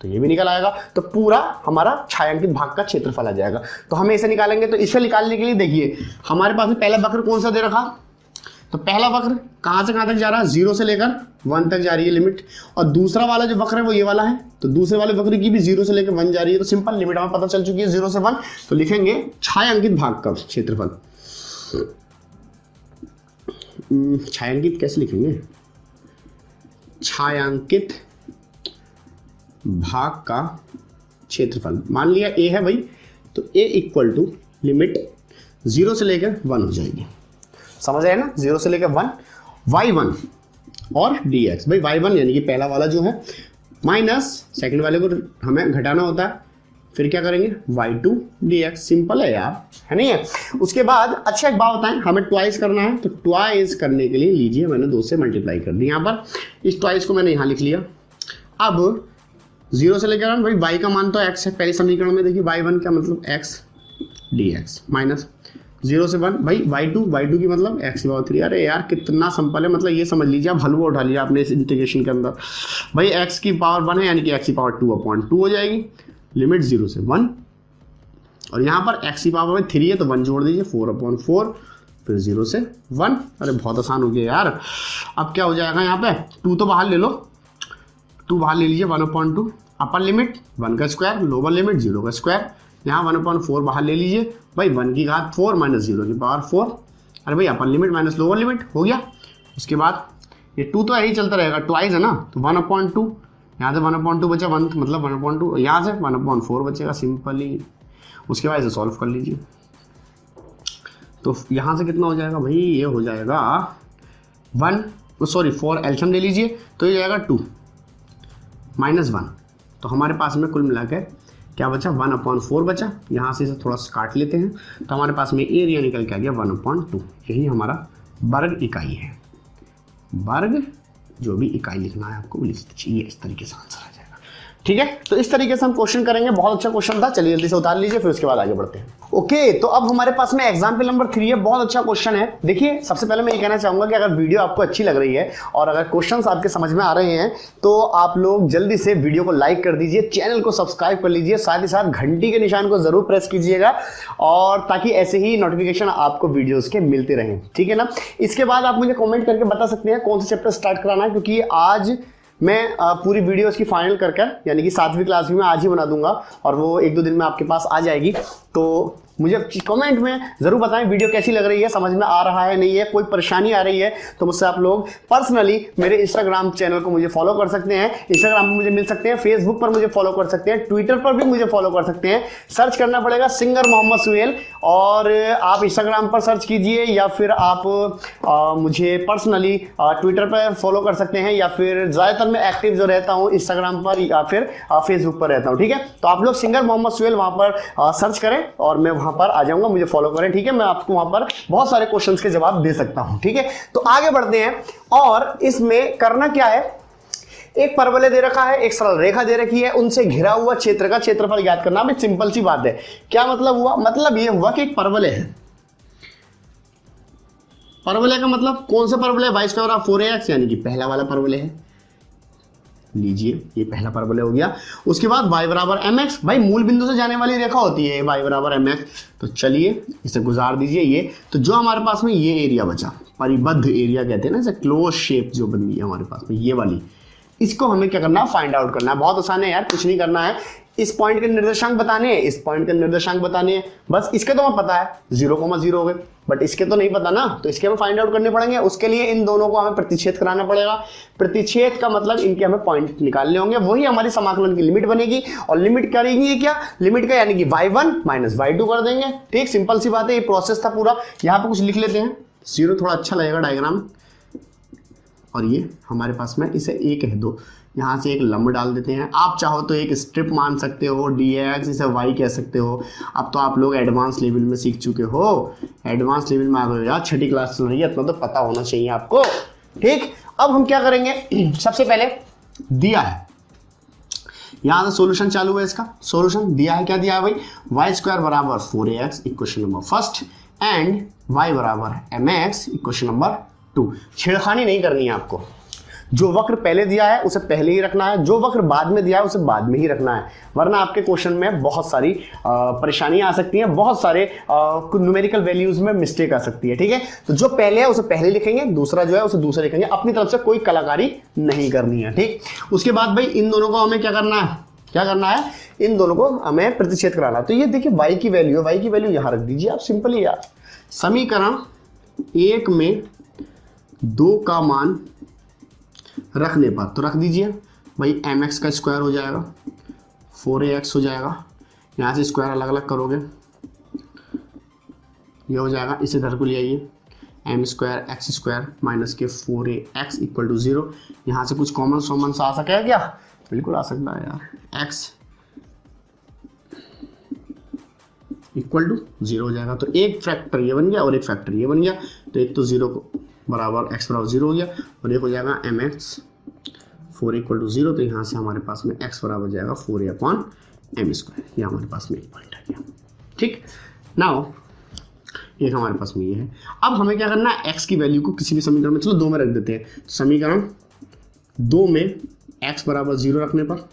तो ये भी निकल आएगा। तो पूरा हमारा छायांकित भाग का क्षेत्रफल आ जाएगा। तो हमें इसे निकालेंगे। तो इसे निकालने के लिए देखिए हमारे पास में पहला वक्र कौन सा दे रखा, तो पहला वक्र कहां से कहां तक जा रहा है, 0 से लेकर 1 तक जा रही है लिमिट। और दूसरा वाला जो वक्र है वो ये वाला है, तो दूसरे वाले वक्र की भी 0 से लेकर 1 जा रही है। तो सिंपल लिमिट हमें पता चल चुकी है 0 से 1। तो लिखेंगे छायांकित भाग का क्षेत्रफल। छायांकित कैसे लिखेंगे, छायांकित भाग का क्षेत्रफल। मान लिया a है भाई, तो a इक्वल टू लिमिट 0 से लेकर 1 हो जाएगी। समझ आए ना, 0 से लेकर 1, y1 और dx। भाई y1 यानी कि पहला वाला जो है माइनस सेकंड वाले को हमें घटाना होता है, फिर क्या करेंगे y2 dx। सिंपल है यार, है नहीं है। उसके बाद अच्छा एक बात बताएं, हमें ट्वाइस करना है, तो ट्वाइस करने के लिए लीजिए मैंने 2 से मल्टीप्लाई कर दी। यहाँ पर इस ट्वाइस को मैंने यहाँ लिख लिया। अब 0 से लेकर भाई y का मान तो x है, पहले समीकरण में देखिए y1 का मतलब x dx माइनस 0 से 1 भाई y2 की मतलब x की पावर 3। अरे यार कितना सिंपल है, मतलब ये समझ लीजिए आप हलवा उठा लिया आपने इस इंटीग्रेशन के अंदर। भाई x की पावर 1 है यानी कि x की पावर 2/2 हो जाएगी। लिमिट 0 से 1 और यहाँ पर x की पावर में 3 है तो 1 जोड़ दीजिए 4/4, फिर 0 से 1। अरे बहुत आसान हो गया यार। अब क्या हो जाएगा, यहाँ पे 2 तो बाहर ले लो, 2 बाहर ले लीजिए 1/2। अपर लिमिट 1 का स्क्वायर, लोअर लिमिट 0 का स्क्वायर। यहाँ 1/4 बाहर ले लीजिए भाई, 1 की घात 4 माइनस 0 की पावर 4। अरे भाई upper limit minus lower limit हो गया। उसके बाद ये 2 तो यही चलता रहेगा, ट्वाइस है ना, तो 1/2 यहाँ से 1/2 बचा 1 मतलब 1/2, यहाँ से 1/4 बचेगा सिंपली। उसके बाद इसे सॉल्व कर लीजिए, तो यहाँ से कितना हो जाएगा भाई, ये हो जाएगा 4 एल्सियम ले लीजिए तो ये जाएगा 2 माइनस 1। तो हमारे पास में कुल मिलाकर क्या बचा, 1/4 बचा। यहाँ से इसे थोड़ा सा काट लेते हैं तो हमारे पास में एरिया निकल के आ गया 1/2। यही हमारा वर्ग इकाई है। वर्ग जो भी इकाई लिखना है आपको लिख दीजिए, इस तरीके से आंसर आ जाएगा। ठीक है, तो इस तरीके से हम क्वेश्चन करेंगे। बहुत अच्छा क्वेश्चन था, चलिए जल्दी से उतार लीजिए, फिर उसके बाद आगे बढ़ते हैं। ओके, तो अब हमारे पास में एग्जाम्पल नंबर 3 है। बहुत अच्छा क्वेश्चन है। देखिए सबसे पहले मैं ये कहना चाहूंगा कि अगर वीडियो आपको अच्छी लग रही है और अगर क्वेश्चंस आपके समझ में आ रहे हैं तो आप लोग जल्दी से वीडियो को लाइक कर दीजिए, चैनल को सब्सक्राइब कर लीजिए, साथ ही साथ घंटी के निशान को जरूर प्रेस कीजिएगा, और ताकि ऐसे ही नोटिफिकेशन आपको वीडियोस के मिलते रहें। ठीक है ना। इसके बाद आप मुझे कमेंट करके बता सकते हैं कौन सा चैप्टर स्टार्ट कराना है, क्योंकि आज मैं पूरी वीडियो इसकी फाइनल करके यानी कि 7वीं क्लास भी मैं आज ही बना दूंगा और वो 1-2 दिन में आपके पास आ जाएगी। तो मुझे कमेंट में ज़रूर बताएं वीडियो कैसी लग रही है, समझ में आ रहा है नहीं है, कोई परेशानी आ रही है तो मुझसे आप लोग पर्सनली मेरे इंस्टाग्राम चैनल को मुझे फॉलो कर सकते हैं। इंस्टाग्राम पर मुझे मिल सकते हैं, फेसबुक पर मुझे फॉलो कर सकते हैं, ट्विटर पर भी मुझे फॉलो कर सकते हैं। सर्च करना पड़ेगा सिंगर मोहम्मद सुहेल, और आप इंस्टाग्राम पर सर्च कीजिए या फिर आप मुझे पर्सनली ट्विटर पर फॉलो कर सकते हैं, या फिर ज़्यादातर मैं एक्टिव जो रहता हूँ इंस्टाग्राम पर या फिर फेसबुक पर रहता हूँ। ठीक है, तो आप लोग सिंगर मोहम्मद सुहेल वहाँ पर सर्च करें और मैं वहाँ पर आ जाऊंगा, मुझे फॉलो करें। ठीक है, मैं आपको वहां पर बहुत सारे क्वेश्चंस के जवाब दे सकता हूं। ठीक है, तो आगे बढ़ते हैं। और इसमें करना क्या है, एक परवलय दे रखा है, एक सरल रेखा दे रखी है, उनसे घिरा हुआ क्षेत्र का क्षेत्रफल ज्ञात करना। अब सिंपल सी बात है। क्या मतलब हुआ, मतलब ये हुआ कि एक परवलय है। परवलय का मतलब कौन सा परवलय, y² 4ax यानी कि पहला वाला परवलय है। लीजिए ये पहला परवलय हो गया। उसके बाद y बराबर mx, भाई मूल बिंदु से जाने वाली रेखा होती है y बराबर mx। तो चलिए इसे गुजार दीजिए। ये तो जो हमारे पास में ये एरिया बचा, परिबद्ध एरिया कहते हैं ना, जैसे क्लोज शेप जो बनी है हमारे पास में, ये वाली, इसको हमें क्या करना है, फाइंड आउट करना है। बहुत आसान है यार, कुछ नहीं करना है। इस पॉइंट के निर्देशांक बताने हैं, इस पॉइंट के निर्देशांक बताने हैं, बस। इसके तो हमें पता है 0,0 हो गए, बट इसके तो नहीं पता ना, तो इसके हमें फाइंड आउट करने पड़ेंगे। उसके लिए इन दोनों को हमें प्रतिच्छेद कराना पड़ेगा। प्रतिच्छेद का मतलब इनके हमें पॉइंट निकालने होंगे, वही हमारी समाकलन की लिमिट बनेगी। और लिमिट करेंगे क्या, लिमिट का यानी कि y1 माइनस y2 कर देंगे। ठीक, सिंपल सी बात है, ये प्रोसेस था पूरा। यहाँ पे कुछ लिख लेते हैं, 0 थोड़ा अच्छा लगेगा डायग्राम। और ये हमारे पास में इसे 1 है 2, यहाँ से एक लंब डाल देते हैं। आप चाहो तो एक स्ट्रिप मान सकते हो, dx इसे y कह सकते हो। अब तो आप लोग एडवांस लेवल में सीख चुके हो, एडवांस लेवल में आ गए यार, 6ठी क्लास चल रही है, इतना तो पता होना चाहिए आपको। ठीक, अब हम क्या करेंगे, सबसे पहले दिया है, यहाँ से सॉल्यूशन चालू है। इसका सॉल्यूशन दिया है, क्या दिया है भाई, y² बराबर 4ax equation number first and y बराबर mx इक्वेशन नंबर 2। छेड़खानी नहीं करनी है आपको, जो वक्र पहले दिया है उसे पहले ही रखना है, जो वक्र बाद में दिया है उसे बाद में ही रखना है, वरना आपके क्वेश्चन में बहुत सारी परेशानियां आ सकती हैं, बहुत सारे न्यूमेरिकल वैल्यूज में मिस्टेक आ सकती है। ठीक है, तो जो पहले है उसे पहले लिखेंगे, दूसरा जो है उसे दूसरा लिखेंगे, अपनी तरफ से कोई कलाकारी नहीं करनी है। ठीक, उसके बाद भाई इन दोनों को हमें क्या करना है, क्या करना है, इन दोनों को हमें प्रतिच्छेद कराना। तो ये देखिए y की वैल्यू है, y की वैल्यू यहां रख दीजिए आप, सिंपल ही यार। समीकरण 1 में 2 का मान रखने पर तो रख दीजिए भाई, mx का स्क्वायर हो जाएगा, 4ax हो जाएगा, यहाँ से स्क्वायर अलग अलग करोगे, ये हो जाएगा, इसे इधर को ले आइए, m² x² माइनस के 4ax इक्वल टू 0। यहाँ से कुछ कॉमन सॉमन सा आ सकेगा क्या, बिल्कुल आ सकता है यार, x इक्वल टू 0 हो जाएगा। तो एक फैक्टर ये बन गया और एक फैक्टर ये बन गया, तो एक तो 0 को बराबर x बराबर 0 हो गया, और एक हो जाएगा mx 4 इक्वल टू 0। तो यहाँ से हमारे पास में x बराबर जाएगा 4a/m²। ये हमारे पास में एक पॉइंट आ गया। ठीक, नाउ एक हमारे पास में ये है। अब हमें क्या करना है, x की वैल्यू को किसी भी समीकरण में, चलो 2 में रख देते हैं। समीकरण 2 में x बराबर 0 रखने पर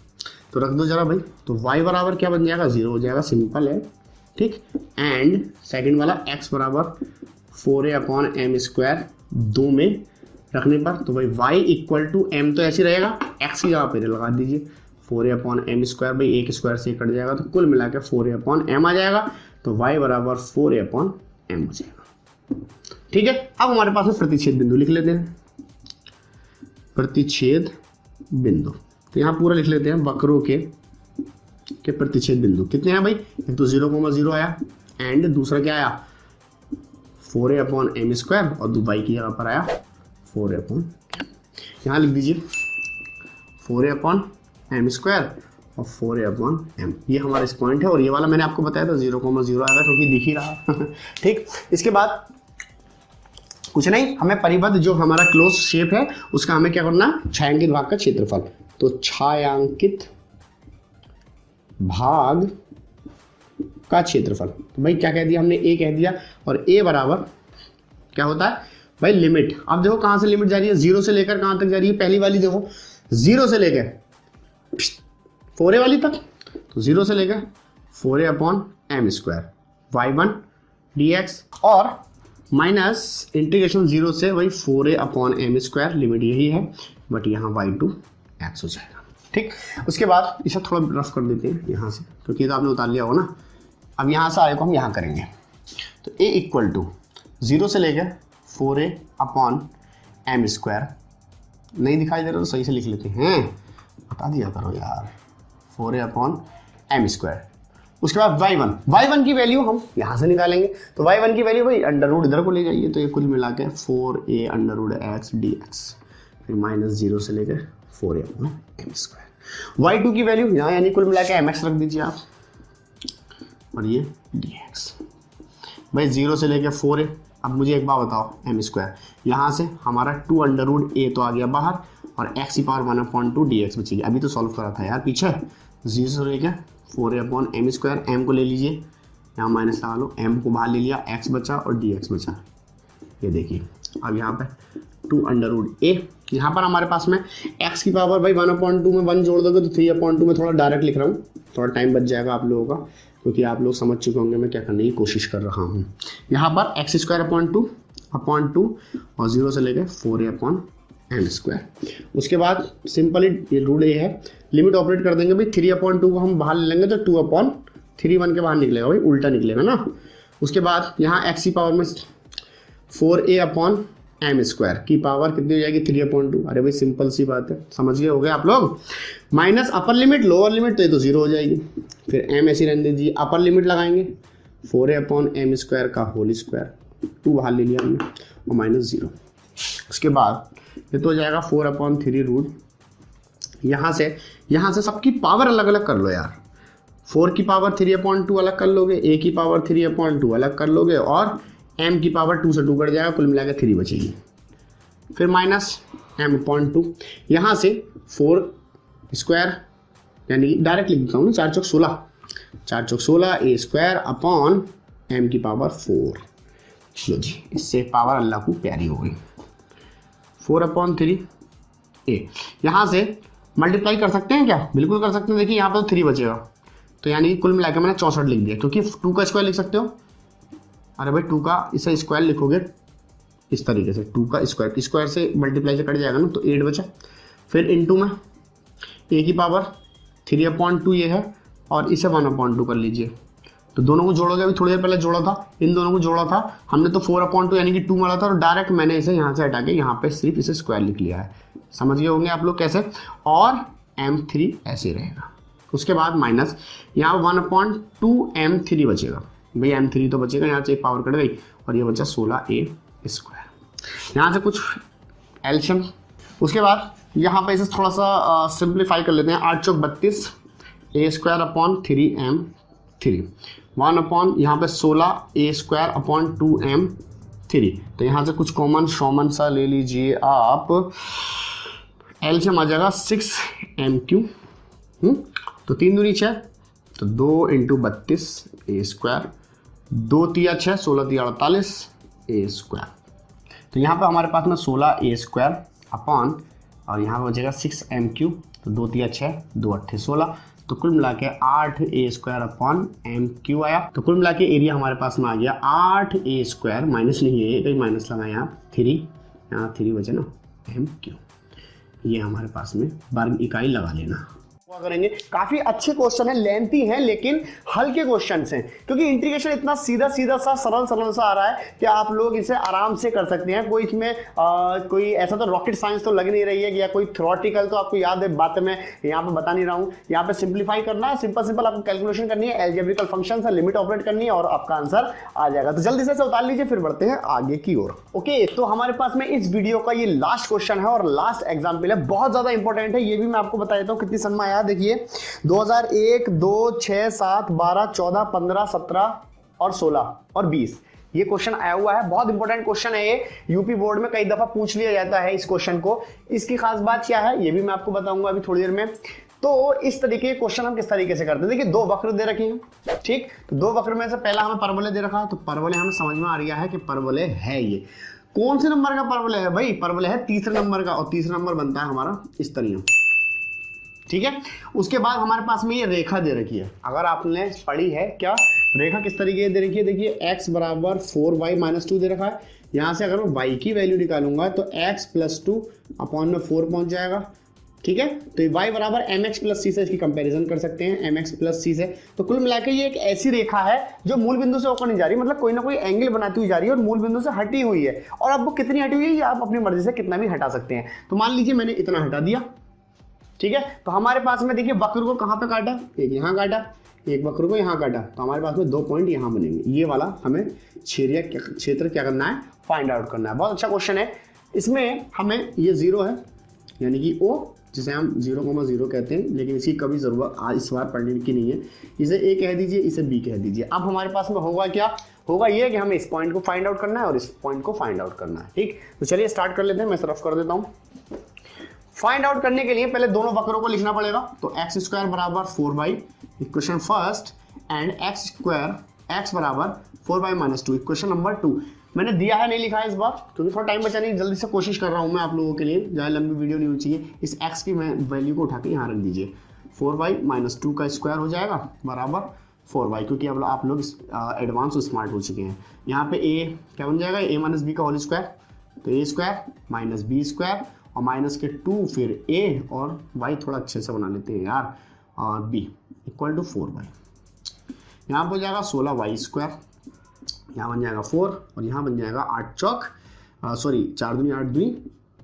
तो रख दो जरा भाई, तो y बराबर क्या बन जाएगा, 0 हो जाएगा, सिंपल है। ठीक, एंड सेकंड वाला x बराबर 4a/m² 2 में रखने पर तो भाई y इक्वल टू m तो ऐसे रहेगा, x की जगह पे लगा दीजिए 4a/m², भाई एक स्क्वायर से कट जाएगा, तो कुल मिला के 4a/m आ जाएगा, तो y बराबर 4a/m हो जाएगा। ठीक है, अब हमारे पास में प्रतिच्छेद बिंदु लिख लेते हैं, प्रतिच्छेद बिंदु, तो यहाँ पूरा लिख लेते हैं, वक्रों के प्रतिच्छेद बिंदु कितने हैं भाई, एक तो 0,0 आया, एंड दूसरा क्या आया 4a/m², और y की जगह पर आया 4a/m। यहाँ लिख दीजिए 4a/m² और 4a/m, ये हमारा इस पॉइंट है, और ये वाला मैंने आपको बताया था 0,0 आएगा क्योंकि दिख ही रहा। ठीक, इसके बाद कुछ नहीं, हमें परिबद्ध जो हमारा क्लोज शेप है उसका हमें क्या करना है, छायांकित भाग का क्षेत्रफल। तो छायांकित भाग का क्षेत्रफल, तो भाई क्या कह दिया हमने, a कह दिया, और a बराबर क्या होता है भाई, लिमिट। अब देखो कहां से लिमिट जा रही है, 0 से लेकर कहां तक जा रही है, पहली वाली देखो 0 से लेकर 4a वाली तक, तो 0 से लेकर 4a/m² y1 dx, और माइनस इंटीग्रेशन 0 से वही 4a/m², लिमिट यही है, बट यहाँ y2 x हो जाएगा। ठीक, उसके बाद इसे थोड़ा रफ कर देते हैं यहाँ से, क्योंकि तो आपने उतार लिया हो ना। अब यहाँ से आगे को हम यहाँ करेंगे, तो a इक्वल टू 0 से लेकर 4a/m², नहीं दिखाई दे रहा तो सही से लिख लेते हैं, बता दिया करो यार, 4a/m²। उसके बाद y1 की वैल्यू हम यहाँ से निकालेंगे, तो y1 की वैल्यू भाई अंडर इधर को ले जाइए, तो ये कुल मिला के 4a√x dx, फिर -0 से लेकर 4a/m²। y2 की वैल्यू यहाँ यानी कुल मिला के mx रख दीजिए आप, और ये dx, भाई 0 से लेकर 4a। अब मुझे एक बात बताओ, m², यहाँ से हमारा 2√a तो आ गया बाहर, और x⁻1/2 dx बचेगी। अभी तो सॉल्व करा था यार पीछे, 0 से लेकर 4a/m², m को ले लीजिए, यहाँ माइनस लगा लो, m को बाहर ले लिया, x बचा और dx बचा, ये देखिए। अब यहाँ पे 2√a, यहाँ पर हमारे पास में x की पावर भाई 1/2 में 1 जोड़ दोगे तो 3/2 में, थोड़ा डायरेक्ट लिख रहा हूँ, थोड़ा टाइम बच जाएगा आप लोगों का, क्योंकि आप लोग समझ चुके होंगे मैं क्या करने की कोशिश कर रहा हूँ। यहाँ पर x² अपॉन 2 और 0 से लेकर 4a/m²। उसके बाद सिंपली ये रूल ये है, लिमिट ऑपरेट कर देंगे भाई, 3/2 को हम बाहर ले लेंगे तो 2/3 1 के बाहर निकलेगा भाई, उल्टा निकलेगा ना। उसके बाद यहाँ x की पावर में 4a/m² की पावर कितनी हो जाएगी, 3/2। अरे भाई सिंपल सी बात है, समझ गए हो गए आप लोग। Minus upper limit lower limit, तो ये तो 0 हो जाएगी, फिर m ऐसी रहने दीजिए, अपर लिमिट लगाएंगे 4a/m² का होल स्क्वायर, 2 बाहर ले लिया हमने, और -0। उसके बाद ये तो हो जाएगा 4/3 रूट यहाँ से सबकी पावर अलग अलग कर लो यार। 4 की पावर 3/2 अलग कर लोगे, a की पावर 3/2 अलग कर लोगे, और m की पावर 2 से 2 कट जाएगा, कुल मिला के 3 बचेगी। फिर माइनस m/2, यहाँ से 4 स्क्वायर, यानी कि डायरेक्ट लिख देता हूँ ना, 4 चौक 16, 4 चौक 16 a स्क्वायर अपॉन m की पावर 4। लो जी, इससे पावर अल्लाह को प्यारी हो गई। 4/3 a, यहाँ से मल्टीप्लाई कर सकते हैं क्या? बिल्कुल कर सकते हैं। देखिए यहाँ पर तो 3 बचेगा, तो यानी कुल मिलाकर मैंने 64 लिख दिया, क्योंकि 2 का स्क्वायर लिख सकते हो। अरे भाई 2 का इसे स्क्वायर लिखोगे इस तरीके से, 2 का स्क्वायर से मल्टीप्लाई से कट जाएगा ना, तो 8 बचा। फिर इनटू में a की पावर 3/2 ये है, और इसे 1/2 कर लीजिए। तो दोनों को जोड़ोगे, अभी थोड़ी देर पहले जोड़ा था, इन दोनों को जोड़ा था हमने, तो 4/2 यानी कि 2 मारा था, और डायरेक्ट मैंने इसे यहाँ से हटा के यहाँ पे सिर्फ इसे स्क्वायर लिख लिया है। समझ गए होंगे आप लोग कैसे। और m3 ऐसे रहेगा। उसके बाद माइनस यहाँ 1/2 m3 बचेगा। भाई m3 तो बचेगा, यहाँ से एक पावर कट गई, और ये बचा 16a स्क्वायर। यहाँ से कुछ एल्शियम। उसके बाद यहाँ पे इसे थोड़ा सा सिंप्लीफाई कर लेते हैं। 8 चौक 32 a स्क्वायर अपॉन 3m3, 1 यहाँ पे 16 a स्क्वायर अपॉन 2m3। तो यहाँ से कुछ कॉमन सा ले लीजिए आप, एल्शियम आ जाएगा 6m3। तो 3 दूनी 6, तो 2 × 32 a स्क्वायर, 2 तिया 6, 16 तिया 48 a स्क्वायर। तो यहाँ पे हमारे पास में 16 a स्क्वायर अपॉन, और यहाँ पे बचेगा 6m3, तो 2 तिया 6, 2 8 16, तो कुल मिला के 8a स्क्वायर अपॉन m3 आया। तो कुल मिला के एरिया हमारे पास में आ गया 8a स्क्वायर, माइनस नहीं है, कहीं माइनस लगा यहाँ 3, यहाँ 3 बचे ना, m3। ये हमारे पास में वर्ग इकाई लगा लेना करेंगे। काफी अच्छे क्वेश्चन है, लेंथी हैं लेकिन हल्के क्वेश्चंस हैं, क्योंकि इंटीग्रेशन इतना सीधा सा सरल सा आ रहा है कि आप लोग इसे आराम से कर सकते हैं। कोई इसमें कोई ऐसा तो रॉकेट साइंस तो लग नहीं रही है, या कोई थ्योरेटिकल तो आपको याद है बात मैं यहाँ पे बता नहीं रहा हूँ। यहाँ पे सिंप्लीफाई करना है, सिंपल आपको कैलकुलेशन करनी है, एल्जेब्रिकल फंक्शन से लिमिट ऑपरेट करनी है, और आपका आंसर आ जाएगा। तो जल्दी से उतार लीजिए, फिर बढ़ते हैं आगे की ओर। ओके, तो हमारे पास में इस वीडियो का ये लास्ट क्वेश्चन है और लास्ट एग्जाम्पल है, बहुत ज्यादा इंपॉर्टेंट है। ये भी मैं आपको बता देता हूँ कितनी सन में आया। देखिए 2001, 2, 6, 7, 12, 14, 15, 17 और 16 और 20 ये क्वेश्चन आया हुआ है। बहुत इंपॉर्टेंट क्वेश्चन है ये, यूपी बोर्ड में कई दफा पूछ लिया जाता है इस क्वेश्चन को। इसकी खास बात क्या है ये भी मैं आपको बताऊंगा अभी थोड़ी देर में। तो इस तरीके के क्वेश्चन हम किस तरीके से करते हैं। देखिए 2 वक्र दे रखे हैं, ठीक, तो 2 वक्र में से पहला हमें परवलय दे रखा है, तो परवलय हमें समझ में आ रहा है कि परवलय है ये। कौन से नंबर का परवलय है भाई? परवलय है तीसरे नंबर का, और तीसरा नंबर बनता है हमारा इस तरह, ठीक है। उसके बाद हमारे पास में ये रेखा दे रखी है, अगर आपने पढ़ी है क्या रेखा किस तरीके दे रखी है। देखिए x बराबर 4y - 2 दे रखा है। यहाँ से अगर मैं y की वैल्यू निकालूंगा तो x + 2 अपॉन में 4 पहुंच जाएगा, ठीक है। तो y बराबर mx + c से इसकी कंपैरिजन कर सकते हैं, mx + c से। तो कुल मिलाकर ये एक ऐसी रेखा है जो मूल बिंदु से होकर नहीं जा रही, मतलब कोई ना कोई एंगल बनाती हुई जा रही है और मूल बिंदु से हटी हुई है। और अब वो कितनी हटी हुई है ये आप अपनी मर्जी से कितना भी हटा सकते हैं। तो मान लीजिए मैंने इतना हटा दिया, ठीक है। तो हमारे पास में देखिए वक्र को कहां पे काटा, एक यहां काटा, एक वक्र को यहां काटा, तो हमारे पास में 2 पॉइंट यहां बनेंगे। ये वाला हमें क्षेत्र क्या करना है, फाइंड आउट करना है। बहुत अच्छा क्वेश्चन है। इसमें हमें ये 0 है यानी कि O, जिसे हम 0,0 कहते हैं, लेकिन इसकी कभी जरूरत आज इस बार पढ़ने की नहीं है। इसे A कह दीजिए, इसे B कह दीजिए। अब हमारे पास में होगा क्या, होगा ये कि हमें इस पॉइंट को फाइंड आउट करना है और इस पॉइंट को फाइंड आउट करना है, ठीक। तो चलिए स्टार्ट कर लेते हैं, मैं रफ कर देता हूँ। फाइंड आउट करने के लिए पहले दोनों वक्रों को लिखना पड़ेगा। तो x² बराबर 4y equation first, and x बराबर 4y - 2 इक्वेशन नंबर 2। मैंने दिया है, नहीं लिखा है इस बार, क्योंकि थोड़ा टाइम बचाने की जल्दी से कोशिश कर रहा हूं मैं आप लोगों के लिए, ज़्यादा लंबी वीडियो नहीं होनी चाहिए। इस x की वैल्यू को उठा के यहाँ रख दीजिए, 4y - 2 का स्क्वायर हो जाएगा बराबर 4y, क्योंकि अब आप लोग एडवांस स्मार्ट हो चुके हैं। यहाँ पे a क्या बन जाएगा, a - b का होल स्क्वायर, तो a² - b स्क्वायर और माइनस के 2, फिर a और y थोड़ा अच्छे से बना लेते हैं यार, और b = 4y। यहाँ पर हो जाएगा 16y², यहाँ बन जाएगा 4 और यहाँ बन जाएगा 8 चौक 4 दूनी 8 दूनी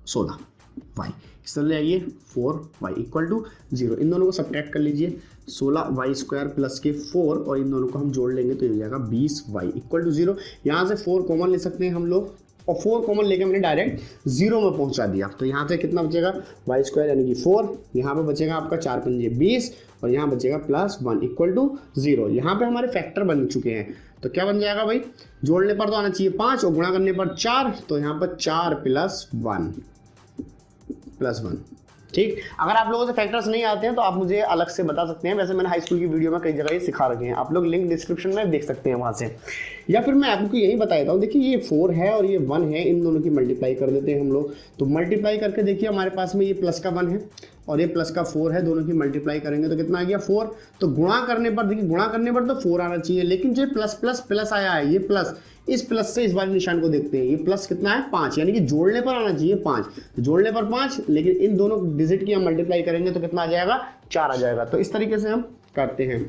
16y। इस तरह ले आइए 4y = 0। इन दोनों को सब्ट्रैक्ट कर लीजिए, 16y² प्लस के 4 और इन दोनों को हम जोड़ लेंगे तो ये हो जाएगा 20y = 0। यहाँ से 4 कॉमन ले सकते हैं हम लोग और 4 कॉमन लेके मैंने डायरेक्ट 0 में पहुंचा दिया। तो यहाँ से कितना बचेगा वाई स्क्वायर यानी कि 4, यहाँ पे बचेगा आपका 4 पंजे 20 और यहाँ बचेगा +1 इक्वल टू 0। यहाँ पे हमारे फैक्टर बन चुके हैं, तो क्या बन जाएगा भाई, जोड़ने पर तो आना चाहिए 5 और गुणा करने पर 4, तो यहाँ पर 4 + 1 ठीक। अगर आप लोगों से फैक्टर्स नहीं आते हैं तो आप मुझे अलग से बता सकते हैं, वैसे मैंने हाई स्कूल की वीडियो में कई जगह ये सिखा रखे हैं, आप लोग लिंक डिस्क्रिप्शन में देख सकते हैं वहाँ से, या फिर मैं आपको यही बता देता हूँ। देखिए ये 4 है और ये 1 है, इन दोनों की मल्टीप्लाई कर देते हैं हम लोग। तो मल्टीप्लाई करके देखिए हमारे पास में ये प्लस का 1 है और ये प्लस का 4 है, दोनों की मल्टीप्लाई करेंगे तो कितना आ गया 4। तो गुणा करने पर देखिए, गुणा करने पर तो 4 आना चाहिए, लेकिन जो प्लस प्लस प्लस आया है ये प्लस, इस प्लस से इस वाले निशान को देखते हैं, ये प्लस कितना है 5, यानी कि जोड़ने पर आना चाहिए 5, तो जोड़ने पर 5, लेकिन इन दोनों डिजिट की हम मल्टीप्लाई करेंगे तो कितना आ जाएगा 4 आ जाएगा। तो इस तरीके से हम करते हैं,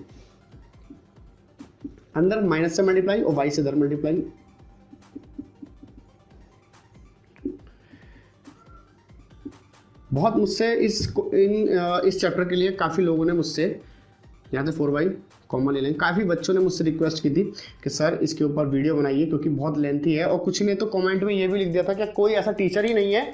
अंदर माइनस से मल्टीप्लाई और वाई से इधर मल्टीप्लाई। बहुत मुझसे इस चैप्टर के लिए काफ़ी लोगों ने मुझसे, यहाँ से 4y कॉमन ले लेंगे, काफ़ी बच्चों ने मुझसे रिक्वेस्ट की थी कि सर इसके ऊपर वीडियो बनाइए क्योंकि बहुत लेंथी है, और कुछ ने तो कमेंट में ये भी लिख दिया था कि कोई ऐसा टीचर ही नहीं है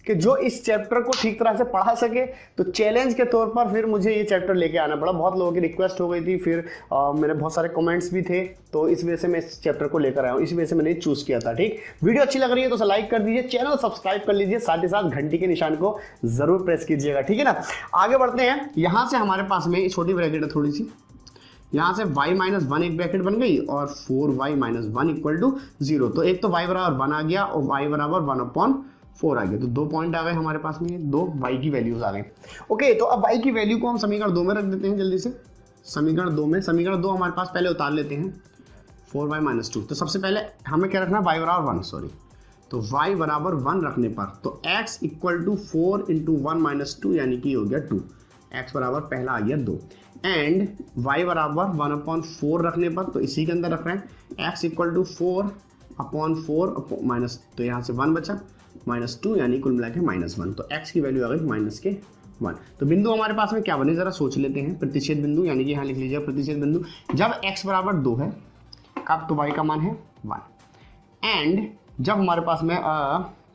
कि जो इस चैप्टर को ठीक तरह से पढ़ा सके। तो चैलेंज के तौर पर फिर मुझे ये चैप्टर लेके आना पड़ा, बहुत लोगों की रिक्वेस्ट हो गई थी, फिर मेरे बहुत सारे कमेंट्स भी थे, तो इस वजह से मैं इस चैप्टर को लेकर आया हूँ, इसी वजह से मैंने चूज़ किया था। ठीक, वीडियो अच्छी लग रही है तो लाइक कर दीजिए, चैनल सब्सक्राइब कर लीजिए, साथ ही साथ घंटी के निशान को जरूर प्रेस कीजिएगा, ठीक है ना। आगे बढ़ते हैं, यहाँ से हमारे पास में छोटी ब्रैकेट है थोड़ी सी, यहाँ से y - 1 एक ब्रैकेट बन गई और 4y - 1 इक्वल टू 0। तो एक तो y बराबर 1 आ गया और y बराबर 1/4 आ गया, तो 2 पॉइंट आ गए हमारे पास में, 2 y की वैल्यूज आ गई। ओके, तो अब y की वैल्यू को हम समीकरण 2 में रख देते हैं जल्दी से। समीकरण 2 में, समीकरण 2 हमारे पास पहले उतार लेते हैं, 4y - 2। तो सबसे पहले हमें क्या रखना है, y बराबर 1, सॉरी, तो y बराबर 1 रखने पर तो x इक्वल टू 4 × 1 - 2 यानी कि हो गया 2, x बराबर पहला आ गया 2, एंड y बराबर 1/4 रखने पर तो इसी के अंदर रख रहे हैं, x इक्वल टू 4/4 माइनस, तो यहाँ से 1 बचा, -2 यानी कुल मिला के -1, तो x की वैल्यू आ गई -1। तो बिंदु हमारे पास में क्या बने जरा सोच लेते हैं, प्रतिच्छेद बिंदु, यानी कि यहाँ लिख लीजिए प्रतिच्छेद बिंदु, जब x बराबर 2 है कब, तो y का मान है 1, एंड जब हमारे पास में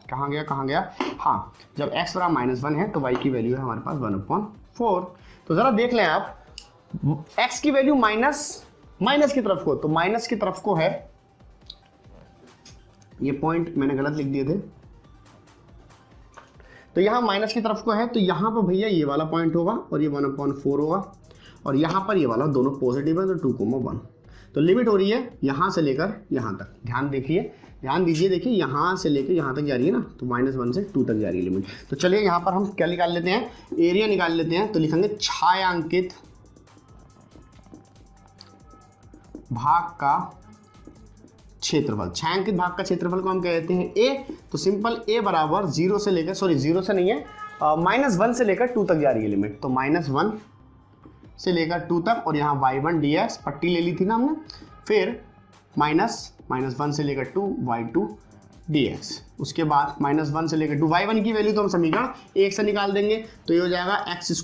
कहाँ गया, हाँ, जब x बराबर -1 है तो y की वैल्यू है हमारे पास 1/4। तो जरा देख लें आप, x की वैल्यू माइनस की तरफ को, तो माइनस की तरफ को है, ये पॉइंट मैंने गलत लिख दिए थे, तो यहाँ माइनस की तरफ को है, तो यहाँ पर भैया ये वाला पॉइंट होगा और ये 1/4 होगा, और यहाँ पर ये वाला दोनों पॉजिटिव है तो 2,1। तो लिमिट हो रही है यहाँ से लेकर यहाँ तक, ध्यान दीजिए, देखिए यहाँ से लेकर यहाँ तक जा रही है ना, तो -1 से 2 तक जा रही है लिमिट। तो चलिए यहाँ पर हम क्या निकाल लेते हैं, एरिया निकाल लेते हैं। तो लिखेंगे छायांकित भाग का क्षेत्रफल, छायांकित भाग का क्षेत्रफल को हम कहते हैं a। तो सिंपल a बराबर 0 से लेकर, सॉरी 0 से नहीं है, -1 से लेकर 2 तक जा रही है लिमिट, तो -1 से लेकर 2 तक, और यहाँ y1 dx पट्टी ले ली थी ना हमने, फिर -1 से लेकर 2 y2 dx, उसके बाद -1 से लेकर 2, y1 की वैल्यू तो हम समीकरण 1 से निकाल देंगे, तो ये हो जाएगा x²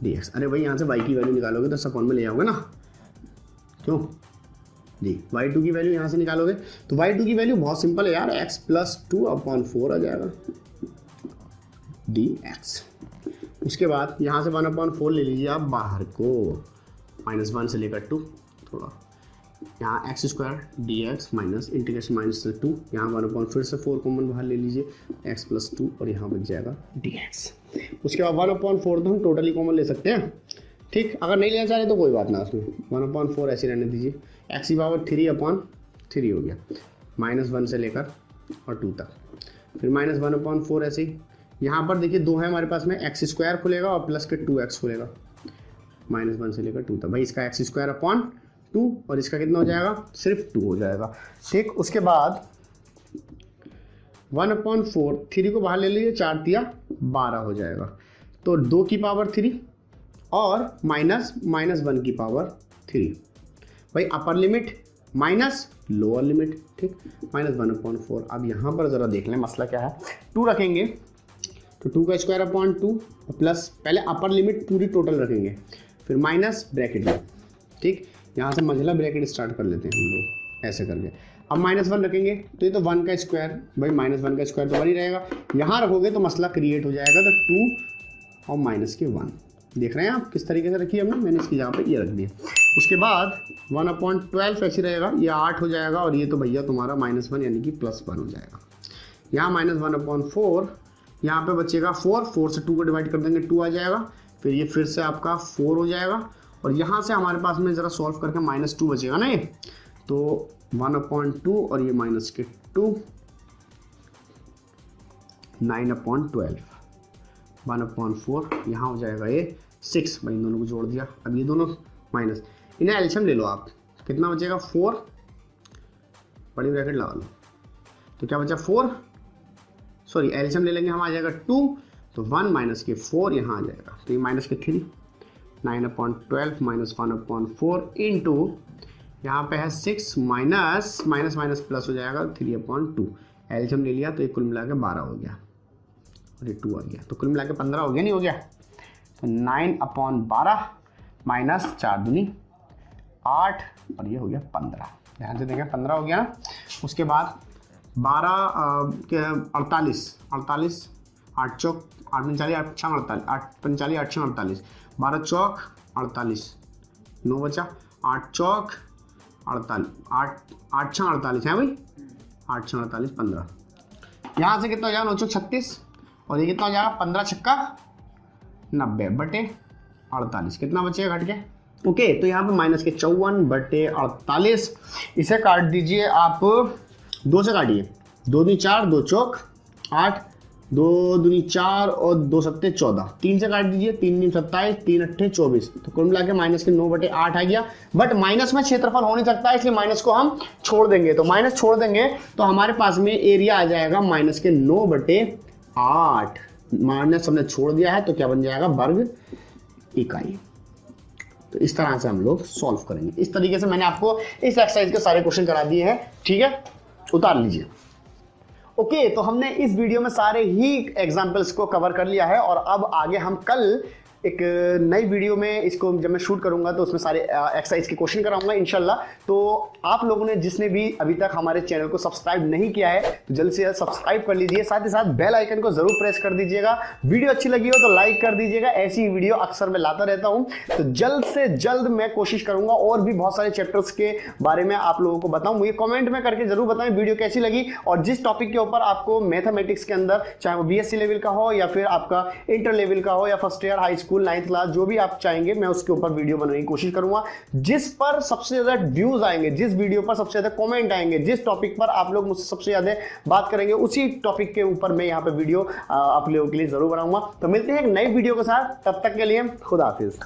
dx। अरे भाई यहाँ से y की वैल्यू निकालोगे तो सब में ले आओगे ना, क्यों जी, y2 की वैल्यू यहाँ से निकालोगे, तो y2 की वैल्यू बहुत सिंपल है यार, x + 2/4 आ जाएगा dx। उसके बाद यहाँ से 1/4 ले लीजिए आप बाहर को, -1 से लेकर 2, थोड़ा यहाँ x² dx माइनस इंटीग्रेशन -2, यहाँ 1/4 फिर से 4 कॉमन बाहर ले लीजिए, x + 2 और यहाँ बच जाएगा dx। उसके बाद 1/4 तो हम टोटली कॉमन ले सकते हैं, ठीक, अगर नहीं लेना चाहे तो कोई बात ना, उसमें 1/4 ऐसे रहने दीजिए, x की पावर 3/3 हो गया, -1 से लेकर और 2 तक, फिर -1/4 ऐसे ही। यहाँ पर देखिए 2 है हमारे पास में, x² खुलेगा और प्लस के 2x खुलेगा, -1 से लेकर 2 तक, भाई इसका x²/2 और इसका कितना हो जाएगा, सिर्फ 2 हो जाएगा, ठीक। उसके बाद 1/4, 3 को बाहर ले लीजिए, 4 × 12 हो जाएगा, तो 2 की पावर 3 और -1 की पावर 3, भाई upper limit minus lower limit, ठीक, -1/4। अब यहाँ पर ज़रा देख लें मसला क्या है, 2 रखेंगे तो 2 का स्क्वायर/2 प्लस, पहले अपर लिमिट पूरी टोटल रखेंगे, फिर माइनस ब्रैकेट में, ठीक, यहाँ से मंझला ब्रैकेट स्टार्ट कर लेते हैं हम लोग, ऐसे करके। अब -1 रखेंगे तो ये तो 1 का स्क्वायर, भाई -1 का स्क्वायर तो 1 ही रहेगा। यहाँ रखोगे तो मसला क्रिएट हो जाएगा, तो 2 और -1 देख रहे हैं आप किस तरीके से रखी है हमने, मैंने इसकी जगह पे ये रख दिया। उसके बाद 1/12 ऐसे रहेगा, ये 8 हो जाएगा, और ये तो भैया तुम्हारा -1 यानी कि +1 हो जाएगा। यहाँ -1/4, यहाँ पे बचेगा 4 से 2 को डिवाइड कर देंगे 2 आ जाएगा, फिर ये फिर से आपका 4 हो जाएगा, और यहाँ से हमारे पास में ज़रा सॉल्व करके -2 बचेगा ना, ये तो 1/2 और ये -2 9/12 1/4 यहाँ हो जाएगा ये 6, भाई इन दोनों को जोड़ दिया। अब ये दोनों माइनस, इन्हें एल्शियम ले लो आप, कितना बचेगा 4, बड़ी ब्रैकेट लगा लो, तो क्या बचा 4, सॉरी एल्शियम ले लेंगे हम, आ जाएगा 2, तो 1 - 4 यहाँ आ जाएगा, तो ये -3 9/12 -1/4 इंटू यहाँ पे है 6 माइनस प्लस हो जाएगा 3/2, एल्शियम ले लिया तो ये कुल मिला के 12 हो गया और ये 2 आ गया, तो कुल मिला के 15 हो गया, नहीं हो गया, तो 9/12 माइनस 4 दूनी 8 और ये हो गया 15, ध्यान से देखें 15 हो गया ना। उसके बाद 48 8 चौक 8 45 8 6 48 8 45 8 6 48 12 चौक 48 9 बचा 8 चौक 48 8 6 48 है भाई, 8 6 48 15, यहाँ से कितना हो जाएगा 9 चौक 36 और ये कितना हो जाएगा 15 छक्का 90/48, कितना बचेगा घट के, ओके। तो यहाँ पे -54/48, इसे काट दीजिए आप 2 से काटिए, 2 दूनी 4 2 चौक 8 2 दूनी 4 और 2 सत्ते 14, 3 से काट दीजिए 3 दूनी 27 3 अट्ठे 24, तो कुल मिला के -9/8 आ गया। बट माइनस में क्षेत्रफल हो नहीं सकता, इसलिए माइनस को हम छोड़ देंगे, तो माइनस छोड़ देंगे तो हमारे पास में एरिया आ जाएगा -9/8, माइनस हमने छोड़ दिया है तो क्या बन जाएगा वर्ग इकाई। तो इस तरह से हम लोग सॉल्व करेंगे, इस तरीके से मैंने आपको इस एक्सरसाइज के सारे क्वेश्चन करा दिए हैं, ठीक है, उतार लीजिए। ओके, तो हमने इस वीडियो में सारे ही एग्जाम्पल्स को कवर कर लिया है, और अब आगे हम कल एक नई वीडियो में इसको जब मैं शूट करूंगा तो उसमें सारे एक्सरसाइज के क्वेश्चन कराऊंगा इंशाल्लाह। तो आप लोगों ने जिसने भी अभी तक हमारे चैनल को सब्सक्राइब नहीं किया है तो जल्द से जल्द सब्सक्राइब कर लीजिए, साथ ही साथ बेल आइकन को जरूर प्रेस कर दीजिएगा। वीडियो अच्छी लगी हो तो लाइक कर दीजिएगा, ऐसी वीडियो अक्सर मैं लाता रहता हूं, तो जल्द से जल्द मैं कोशिश करूंगा और भी बहुत सारे चैप्टर्स के बारे में आप लोगों को बताऊं। मुझे कॉमेंट में करके जरूर बताएं वीडियो कैसी लगी, और जिस टॉपिक के ऊपर आपको मैथमेटिक्स के अंदर, चाहे वो BSc लेवल का हो या फिर आपका इंटर लेवल का हो या first year high school 9th class, जो भी आप चाहेंगे मैं उसके ऊपर वीडियो बनाने की कोशिश करूंगा। जिस पर सबसे ज्यादा व्यूज आएंगे, जिस वीडियो पर सबसे ज्यादा कमेंट आएंगे, जिस टॉपिक पर आप लोग मुझसे सबसे ज्यादा बात करेंगे, उसी टॉपिक के ऊपर मैं यहाँ पे वीडियो आप लोगों के लिए जरूर बनाऊंगा। तो मिलते हैं एक नई वीडियो के साथ, तब तक के लिए खुदा हाफिज।